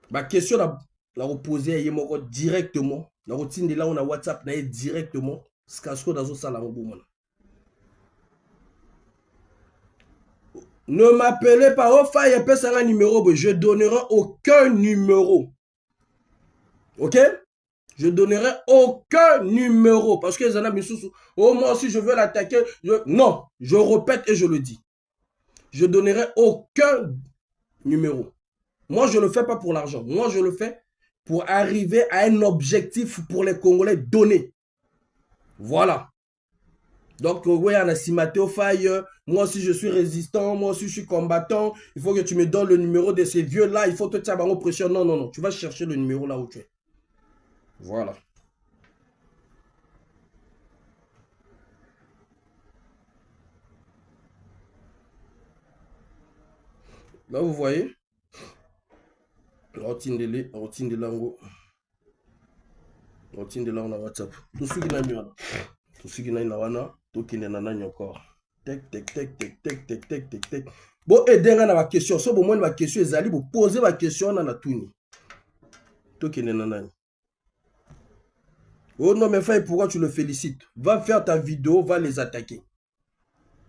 Ba question la reposer yemoko directement. La routine de là on a WhatsApp na directement. Ne m'appelez pas au faille un numéro, je donnerai aucun numéro. OK? Je donnerai aucun numéro parce que les amis oh moi si je veux l'attaquer, non, je répète et je le dis. Je donnerai aucun numéro. Moi je le fais pas pour l'argent. Moi je le fais pour arriver à un objectif pour les Congolais donné. Voilà. Donc, oui, on a simaté au faille. Moi aussi, je suis résistant. Moi aussi, je suis combattant. Il faut que tu me donnes le numéro de ces vieux-là. Il faut te tirer en pression. Non, non, non. Tu vas chercher le numéro là où tu es. Voilà. Là, vous voyez. Routine de lango. Routine de lango na WhatsApp. Tout ce qui n'a mis là. Tout ce qui n'a pas tout qui n'a pas encore. Tek. Bon, aider à la question. So, bon, moi, ma question est allée. Vous posez ma question à la touni. Tout qui n'a pas. Oh non, mais Faye, pourquoi tu le félicites? Va faire ta vidéo, va les attaquer.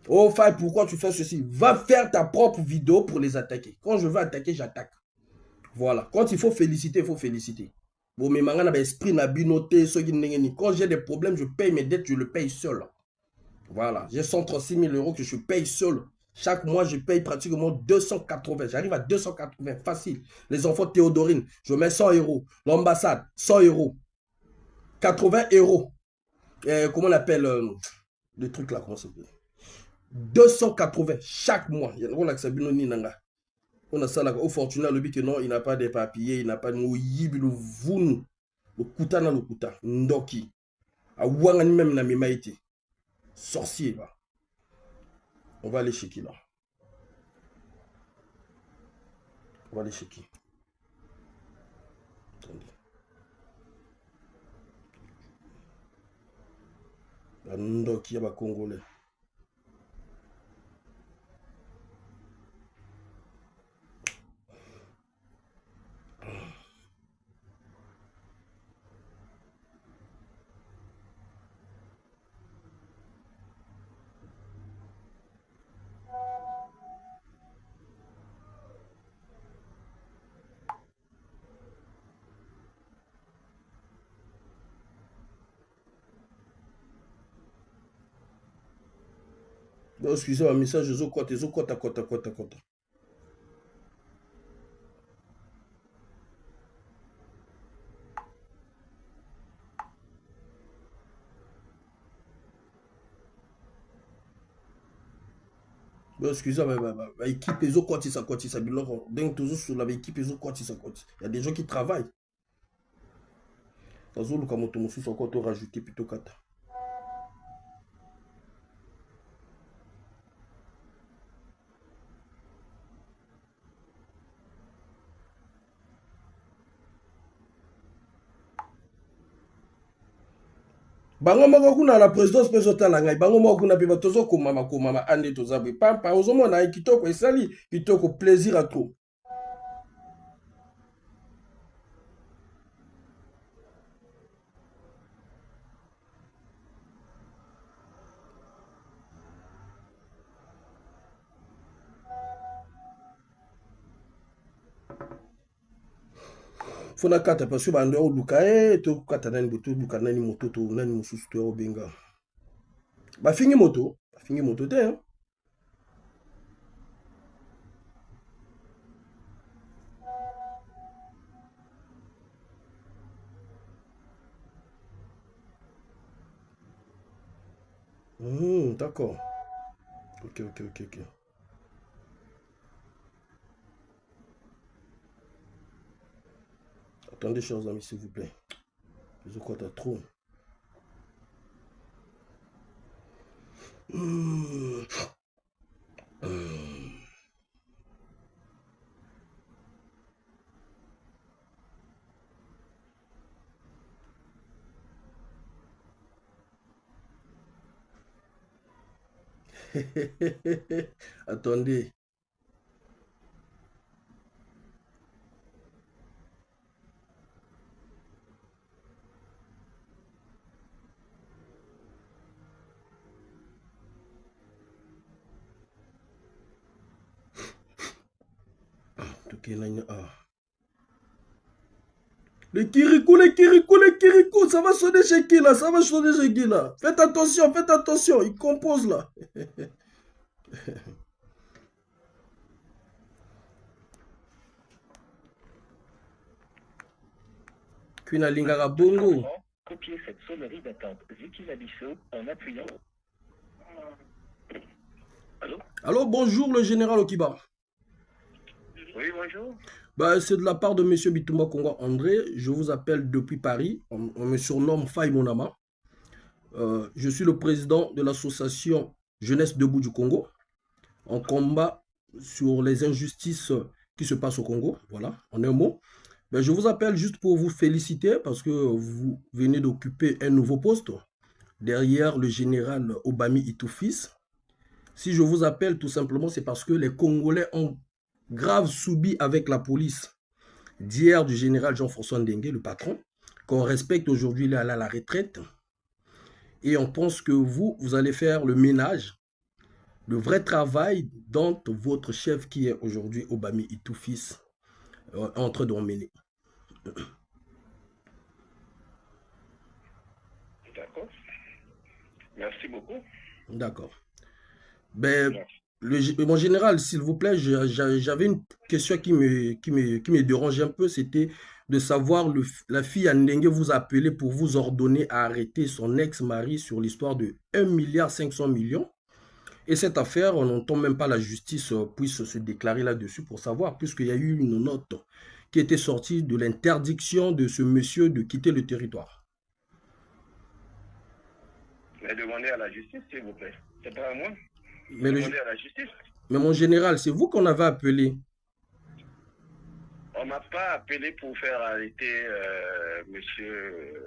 Oh Faye, pourquoi tu fais ceci? Va faire ta propre vidéo pour les attaquer. Quand je veux attaquer, j'attaque. Voilà. Quand il faut féliciter, il faut féliciter. Bon, mais maintenant, on a esprit, na binoté, quand j'ai des problèmes, je paye mes dettes, je le paye seul. Voilà. J'ai 136 000 € que je paye seul. Chaque mois, je paye pratiquement 280. J'arrive à 280. Facile. Les enfants Théodorine, je mets 100 €. L'ambassade, 100 €. 80 €. Comment on appelle le truc là, comment ça s'appelle? 280 chaque mois. On a ça là, au fortuna, le but que non, il n'a pas de papiers, il n'a pas de mouillib, le voun, le kuta na le kuta, ndoki. A wangani même na mimaïti. Sorcier, là. On va aller chez qui là? On va aller chez qui? Attendez. Ndoki ya ba Congolais. Excusez un message, ils ont kota. Excusez moi équipe ils ont ça biloko. Donc toujours sur la équipe ils ont ça. Il y a des gens qui travaillent. Dans le cas moto mususu encore to rajouter plutôt kata. Bango moko kuna la présidence pe zotala ngai bango moko kuna pe batozo komama ande tozabe papa ozomona kitoko esali kitoko plaisir à trop. Fona kata parce que bando luka to kata nani boto luka nani moto to nani mususu to obenga. Ba fingi moto te hein. D'accord. Ok. Attendez, chers amis, s'il vous plaît. Je crois que t'as trop. Attendez. Les Kirikou, ça va sonner chez qui là? Faites attention, il compose là. Queen Alingara Bongo. Copier cette sonnerie d'attente Ziki Labisso en appuyant. Allô? Allô, bonjour le général Okiba. Oui, bonjour. C'est de la part de monsieur Bitumba Kongo André. Je vous appelle depuis Paris. On me surnomme Faye Monama. Je suis le président de l'association Jeunesse Debout du Congo. On combat sur les injustices qui se passent au Congo. Voilà, en un mot. Je vous appelle juste pour vous féliciter parce que vous venez d'occuper un nouveau poste derrière le général Obami Itoufis. Si je vous appelle tout simplement, c'est parce que les Congolais ont grave subi avec la police d'hier du général Jean-François Ndengue, le patron, qu'on respecte aujourd'hui, il est allé à la retraite. Et on pense que vous allez faire le ménage, le vrai travail dont votre chef qui est aujourd'hui Obami Itoufis est en train d'emmener. D'accord. Merci beaucoup. D'accord. Mon général, s'il vous plaît, j'avais une question qui me dérange un peu, c'était de savoir la fille Ndengue vous a appelé pour vous ordonner à arrêter son ex-mari sur l'histoire de 1,5 milliard. Et cette affaire, on n'entend même pas la justice puisse se déclarer là-dessus pour savoir, puisqu'il y a eu une note qui était sortie de l'interdiction de ce monsieur de quitter le territoire. Mais demandez à la justice, s'il vous plaît. C'est pas à moi. Mais demandez à la justice. Mais mon général, c'est vous qu'on avait appelé. On m'a pas appelé pour faire arrêter monsieur,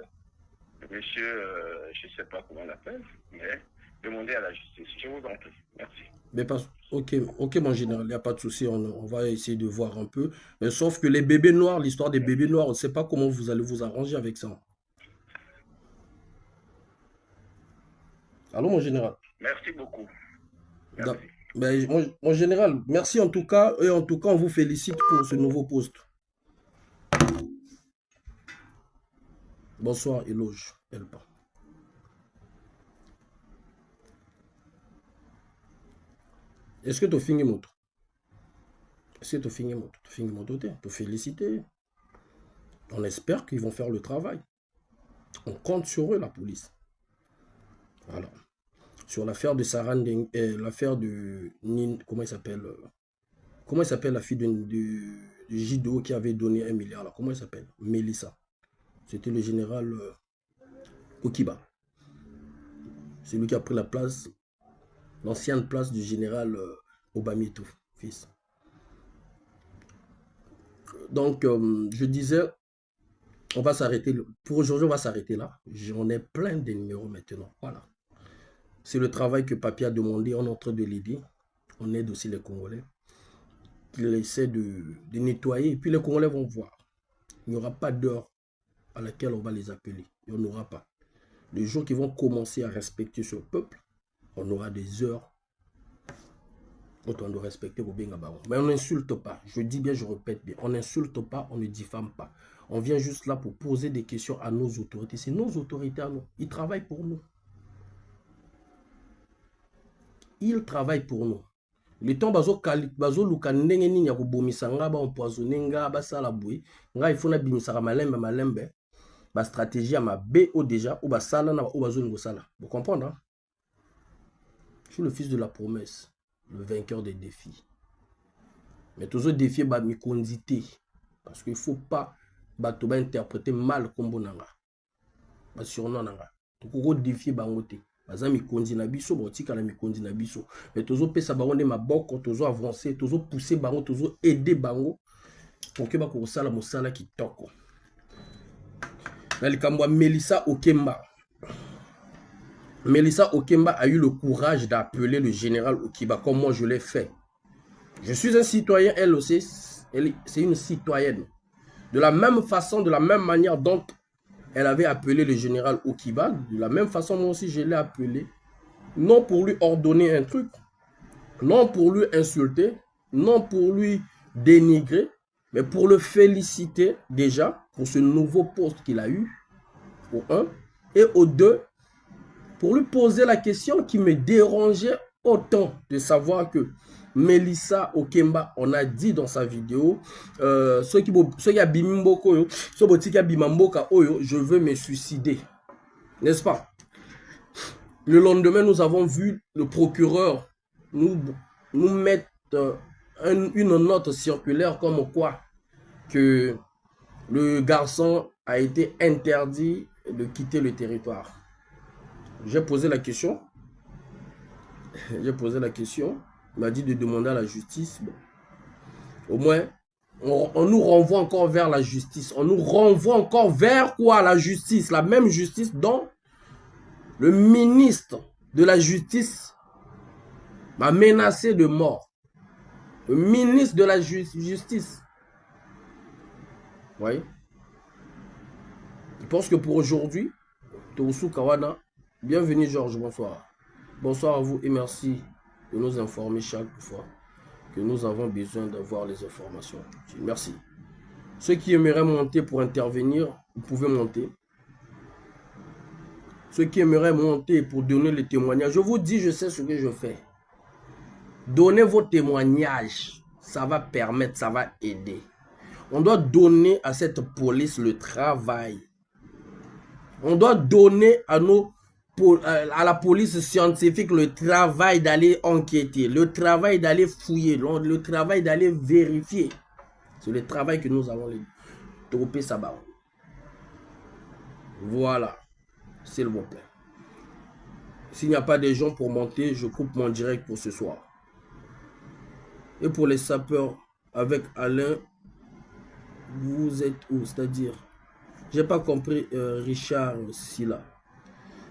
je sais pas comment on l'appelle, mais demander à la justice. Je vous en prie. Merci. Mais pas... Ok, ok, mon général, il n'y a pas de souci, on va essayer de voir un peu. Mais sauf que les bébés noirs, l'histoire des bébés noirs, on ne sait pas comment vous allez vous arranger avec ça. Allô, mon général? Merci beaucoup. Merci. Ben, mon général, merci en tout cas. Et en tout cas, on vous félicite pour ce nouveau poste. Bonsoir, éloge. Elpa. Est-ce que tu as fini mon tour? Est-ce que tu as fini mon tour? Tu as fini mon tour? Tu as félicité. On espère qu'ils vont faire le travail. On compte sur eux, la police. Alors, sur l'affaire de Sarah Ndeng, l'affaire de Nin, comment il s'appelle la fille du Jido qui avait donné 1 milliard là? Comment il s'appelle? Mélissa. C'était le général Okiba. C'est lui qui a pris la place, l'ancienne place du général Obamito, fils. Donc, je disais, on va s'arrêter. Pour aujourd'hui, on va s'arrêter là. J'en ai plein de numéros maintenant. Voilà. C'est le travail que Papi a demandé. On est en train de l'aider. On aide aussi les Congolais. Ils essaient de nettoyer. Et puis les Congolais vont voir. Il n'y aura pas d'heure à laquelle on va les appeler. Il n'y en aura pas. Le jour qu'ils vont commencer à respecter ce peuple, on aura des heures où on doit respecter Robinga Baron. Mais on n'insulte pas. Je dis bien, je répète bien. On n'insulte pas, on ne diffame pas. On vient juste là pour poser des questions à nos autorités. C'est nos autorités à nous. Ils travaillent pour nous. Ils travaillent pour nous. Le temps bazo luka ndenge nini ya kobomisa nga ba empoisonner nga ba sala boui nga il faut na bimisaka malembe ba stratégie ya mabe o déjà ou ba sala na o bazo ngo sala. Vous comprenez? Hein? Je suis le fils de la promesse, le vainqueur des défis. Mais toujours défier ba mikondité parce qu'il faut pas ba to ba interpréter mal kombo nanga. Ba surnom nanga. To ko défier bango te. Baza mikondi na biso, botika na mikondi na biso. Mais tozo pesa bango de maboko, tozo avancer, tozo pousser bango, tozo aider bango pour que bako sala mosala kitoko. Na likambo Mélissa Okemba. Mélissa Okemba a eu le courage d'appeler le général Okiba comme moi je l'ai fait. Je suis un citoyen, elle aussi, c'est une citoyenne. De la même façon, de la même manière dont elle avait appelé le général Okiba. De la même façon, moi aussi, je l'ai appelé. Non pour lui ordonner un truc. Non pour lui insulter. Non pour lui dénigrer. Mais pour le féliciter déjà pour ce nouveau poste qu'il a eu. Au 1. Et au 2. Pour lui poser la question qui me dérangeait autant de savoir que Mélissa Okemba, on a dit dans sa vidéo, je veux me suicider. N'est-ce pas? Le lendemain, nous avons vu le procureur nous mettre une note circulaire comme quoi que le garçon a été interdit de quitter le territoire. J'ai posé la question. Il m'a dit de demander à la justice. Bon. Au moins, on nous renvoie encore vers la justice. On nous renvoie encore vers quoi? La justice. La même justice dont le ministre de la justice m'a menacé de mort. Le ministre de la justice. Vous voyez? Je pense que pour aujourd'hui, Tousou Kawana, bienvenue Georges, bonsoir. Bonsoir à vous et merci de nous informer chaque fois que nous avons besoin d'avoir les informations. Merci. Ceux qui aimeraient monter pour intervenir, vous pouvez monter. Ceux qui aimeraient monter pour donner les témoignages, je vous dis, je sais ce que je fais. Donnez vos témoignages. Ça va permettre, ça va aider. On doit donner à cette police le travail. On doit donner à la police scientifique le travail d'aller enquêter, le travail d'aller fouiller, le travail d'aller vérifier. C'est le travail que nous allons les tropper ça-bas. Voilà. S'il vous plaît. S'il n'y a pas de gens pour monter, je coupe mon direct pour ce soir. Et pour les sapeurs, avec Alain, vous êtes où? C'est-à-dire, j'ai pas compris Richard Silla.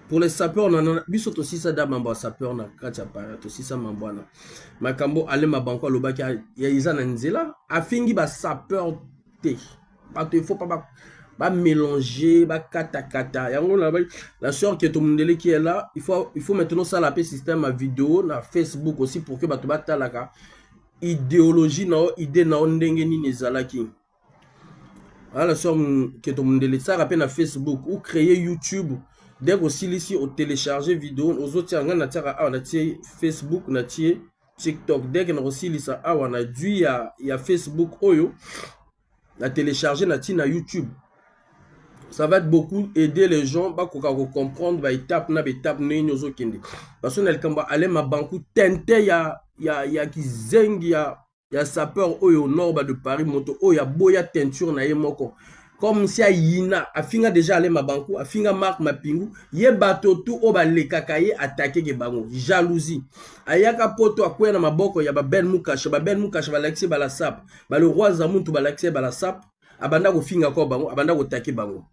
Pour les sapeurs, on en a biso aussi ça d'abord sapeur na kacha para aussi ça mambwana. Makambo ale mabanko lobaki ya izana nzela afingi ba sapeur te. Parce qu'il faut pas mélanger, pas kata. La soeur qui est au Mundele qui est là, il faut maintenant ça la système à vidéo na Facebook aussi pour que bato batalaka idéologie na idée na ndenge ni nezalaki. La soeur qui est au Mundele ça rappelle na Facebook ou créer YouTube. Dès que aussi ici au télécharger vidéo aux autres on a Facebook on a TikTok dès que on aussi ça on a dû il y a Facebook oyo la télécharger na YouTube. Ça va être beaucoup aider les gens ba ko comprendre ba étape na étape nyozo kende parce que elle kamba aller ma banku tente ya kizengi ya sapeur oyo nord de Paris moto oyo boya teinture na ye moko comme si Yina afinga déjà aller ma banku afinga Marc Mapingu ye bato tout o ba lekakaye attaquer ke bango jalousie ayaka poto akwena na maboko ya ba Ben Mukash ba laxé ba la sap ba le roi Zamuntu ba laxé ba la sap abanda ko finga ko bango abanda ko taquer bango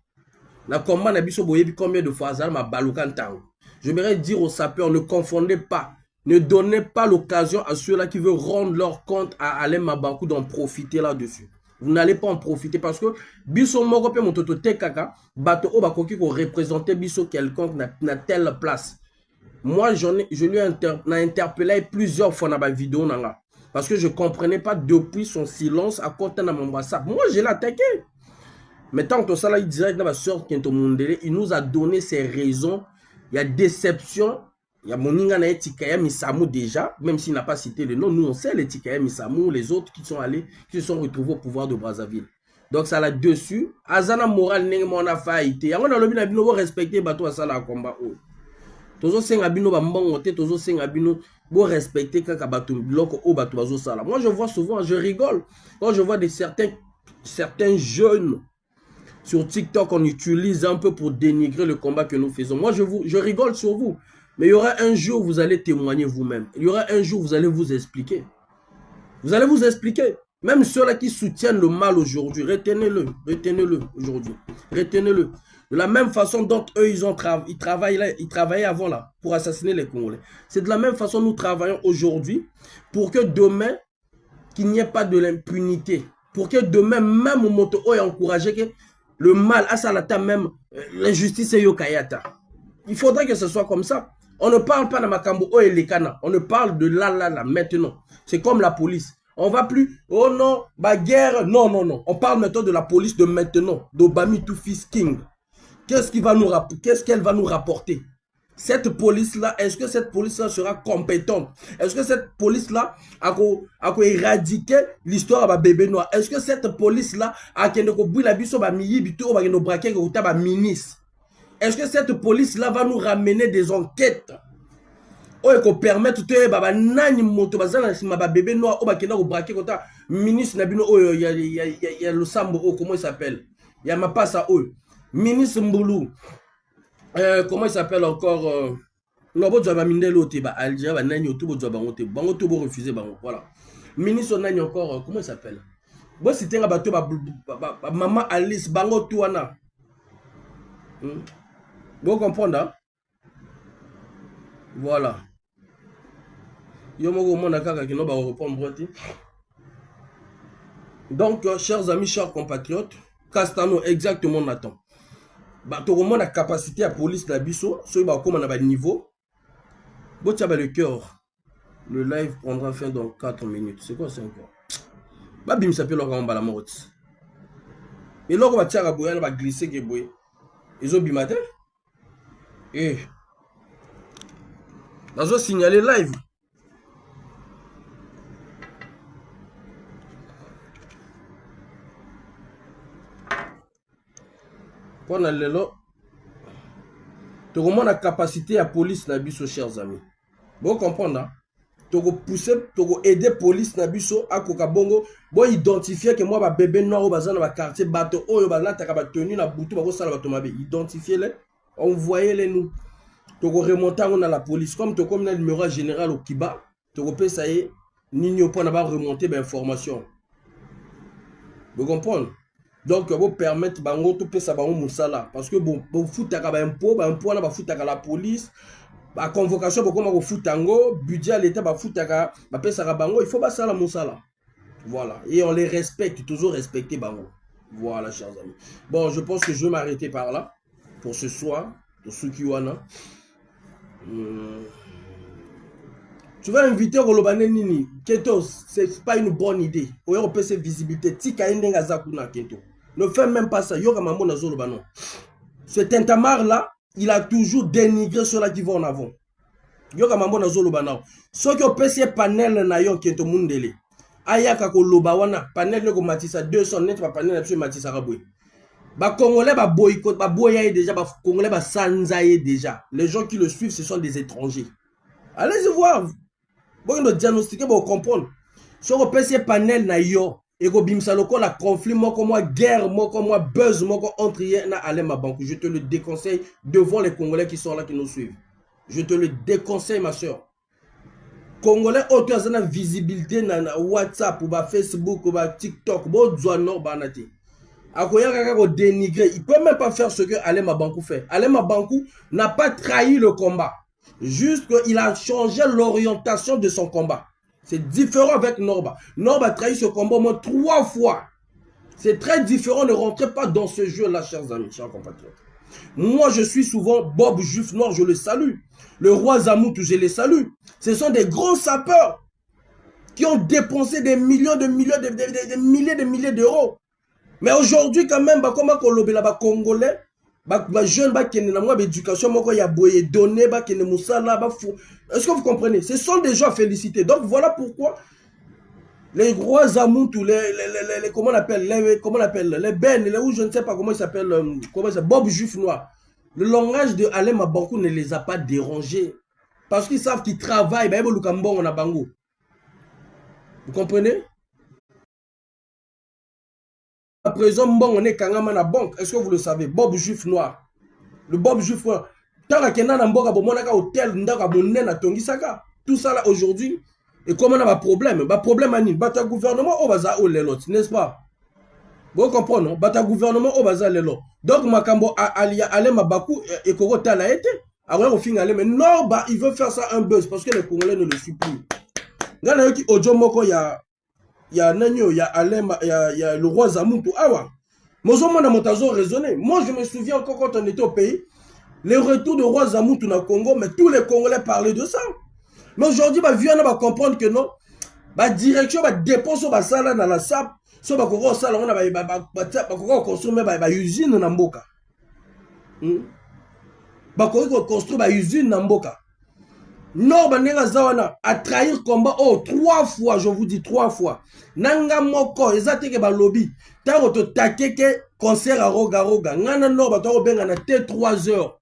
na combat na biso boyebi combien de fois azal ma baluka ntango. J'aimerais dire aux sapeurs ne confondez pas, ne donnez pas l'occasion à ceux-là qui veulent rendre leur compte à Alain Mabankou d'en profiter là-dessus. Vous n'allez pas en profiter parce que biso moko pe mototo te kaka bato o bakoki ko représenter biso quelconque na telle place. Moi je lui ai interpellé plusieurs fois dans ma vidéo nanga parce que je comprenais pas depuis son silence à côté de mon WhatsApp. Moi je l'ai attaqué. Mais tant que ça là il disait que la soeur qui est au Mundele, il nous a donné ses raisons. Il y a déception. Il y a Moninga na Tikaya Misamou déjà, même s'il n'a pas cité le nom. Nous on sait les Tikaya Misamou, les autres qui sont allés, qui se sont retrouvés au pouvoir de Brazzaville. Donc ça là dessus. Azana moral n'est mon affaire. On a le bien de respecter bateau à ça là combat. Tozo senga bino ba mbongote, tozo senga bino bo respecter kaka bateau bloko o bateau bazo sala. Moi je vois souvent, je rigole quand je vois certains jeunes sur TikTok, on utilise un peu pour dénigrer le combat que nous faisons. Moi, je rigole sur vous. Mais il y aura un jour où vous allez témoigner vous-même. Il y aura un jour où vous allez vous expliquer. Vous allez vous expliquer. Même ceux-là qui soutiennent le mal aujourd'hui, retenez-le aujourd'hui. Retenez-le. De la même façon dont eux, ils travaillaient avant là pour assassiner les Congolais. C'est de la même façon que nous travaillons aujourd'hui pour que demain, qu'il n'y ait pas de l'impunité. Pour que demain, même au moto ait encouragé que le mal, à Salata même, l'injustice et Yokayata. Il faudrait que ce soit comme ça. On ne parle pas de Makambo et Lekana. On ne parle de là, maintenant. C'est comme la police. On va plus, oh non, bagarre. Non. On parle maintenant de la police de maintenant. D'Obami Two-Fils King. Qu'est-ce qu'elle va nous rapporter? Cette police-là, est-ce que cette police-là sera compétente? Est-ce que cette police-là a éradiqué l'histoire de bébé noir? Est-ce que cette police-là a ministre? Est-ce que cette police-là va nous ramener des enquêtes? Ou permettre bébé noir ministre il y a le Sambo, comment il s'appelle? Il y a Mapasa ministre Mboulou. Comment il s'appelle encore voilà. Ministre Nani encore, comment il s'appelle? Bon, c'était un bateau, maman Alice, Bango Touana. Vous comprenez, hein? Voilà. Donc, chers amis, chers compatriotes, Castano, exactement, Nathan. Tout le monde a capacité à police la biso, soit comme on a niveau. Bon, tu as le cœur. Le live prendra fin dans 4 minutes. C'est quoi ça encore? Bah, bim, ça peut leur rendre la mort. Et là, on va tirer à bouillir, on va glisser, ils ont bimaté. Et là, je vais signaler live. On a l'élo. Tout le monde a capacité à police na biso, chers amis. Vous comprenez, hein? Tu pousser, tu aider police na biso à kokabongo, bon identifier que moi ba bébé noir au bazar dans quartier bateau oyo ba la taka ba tenue na butu ba ko sala bato mabe, identifier les, envoyer les nous. Tu remonter on a la police comme tu comme le numéro général au Kiba, tu peux ça y nini au point d'avoir remonter ben information. Vous comprenez? Donc vous permettre bango tout ça bango musala parce que bon foutaka ba impôt na ba foutaka la police ba convocation pour comment foutango budget à l'état ba foutaka ba pesa bango il faut ba sala musala. Voilà, et on les respecte, toujours respecter bango. Voilà, chers amis. Bon, je pense que je vais m'arrêter par là pour ce soir, pour ceux qui ont. Tu vas inviter Rolobane Nini. Kento, c'est pas une bonne idée. Ou on peut se visibilité. Tika Indenga Zakuna Kento. Ne fais même pas ça. Yoga Mambo Nazolobano. Ce tintamar là, il a toujours dénigré ceux-là qui vont en avant. Yoga Mambo Nazolobano. Ceux qui ont passé panel na yon Kento Mundele. Ayaka ko loba wana panel ne ko matisa 200 net pa panel na matisa raboué. Ba Congolais ba boycott, ba boyaye déjà, ba Congolais ba sanzaye déjà. Les gens qui le suivent ce sont des étrangers. Allez-y voir. Bon le diagnostiquer pour comprendre. Si on peut ces panel na yo et ko bimsa loko la conflit moko moi guerre moko moi buzz moko entre hier na aller ma banque. Je te le déconseille devant les Congolais qui sont là qui nous suivent. Je te le déconseille ma soeur. Congolais auto azana visibilité na WhatsApp ou ba Facebook ou ba TikTok bo zwana banati. Akoya kaka ko dénigrer, il peut même pas faire ce que Alema Bankou fait. Alema Bankou n'a pas trahi le combat. Juste qu'il a changé l'orientation de son combat. C'est différent avec Norba. Norba a trahi ce combat au moins 3 fois. C'est très différent, ne rentrez pas dans ce jeu-là, chers amis, chers compatriotes. Moi, je suis souvent Bob Juif Noir, je le salue. Le roi Zamoutou, je les salue. Ce sont des grands sapeurs qui ont dépensé des millions de millions, des milliers de milliers d'euros. Mais aujourd'hui, quand même, bah, comment on l'a bah, Congolais, bah, jeunes, bah, qui ont une éducation, bah, y a boyé donné, bah, qui ont moussala, bah, fou. Est-ce que vous comprenez? Ce sont des gens à féliciter. Donc, voilà pourquoi les rois Zamoutou, comment on appelle, les Ben, ou je ne sais pas comment ils s'appellent, Bob Juif Noir. Le langage de Alema Bankou ne les a pas dérangés. Parce qu'ils savent qu'ils travaillent, bah, ils ont a Bango. Vous comprenez? À présent, on est quand même à la banque. Est-ce que vous le savez? Bob Juif Noir. Le Bob Juif Noir. Tout ça là aujourd'hui. Et comment on a un problème? Un problème à Nîmes. Un gouvernement au bazar ou les lots, n'est-ce pas? Vous comprenez? Un gouvernement au bazar les lots. Donc, Makambo Alem Mabakou et Korota l'a été. Alors, on finit aller. Mais non, bah, il veut faire ça un buzz parce que les Congolais ne le suivent plus. Regardez qui Ojo Moko, il y a Nanyo, il y a Alem, il y a le roi Zamoutou. Ah ouais. Moi, je me souviens encore quand on était au pays, le retour de roi Zamoutou dans le Congo, mais tous les Congolais parlaient de ça. Mais aujourd'hui, bah, on va comprendre que non, bah, direction, bah, dépense, bah, ça là dans la SAP, so, bah, on va construire, bah, usine dans Mboka. Bah, on va construire, bah, usine dans Mboka. Non, Banega Zawana a trahi le combat 3 fois, je vous dis 3 fois. Nanga moko, ezate ke ba lobby. Tango to takeke concert à Roga Roga. Ngana no ba to benga na T3 heures.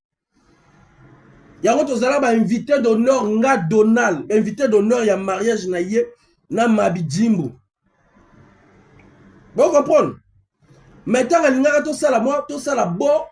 Yango to zala ba invité d'honneur nga Donald, invité d'honneur ya mariage na ye na Mabijimbo. Bon comprendre. Maintenant ngaka to sala moi, to sala bon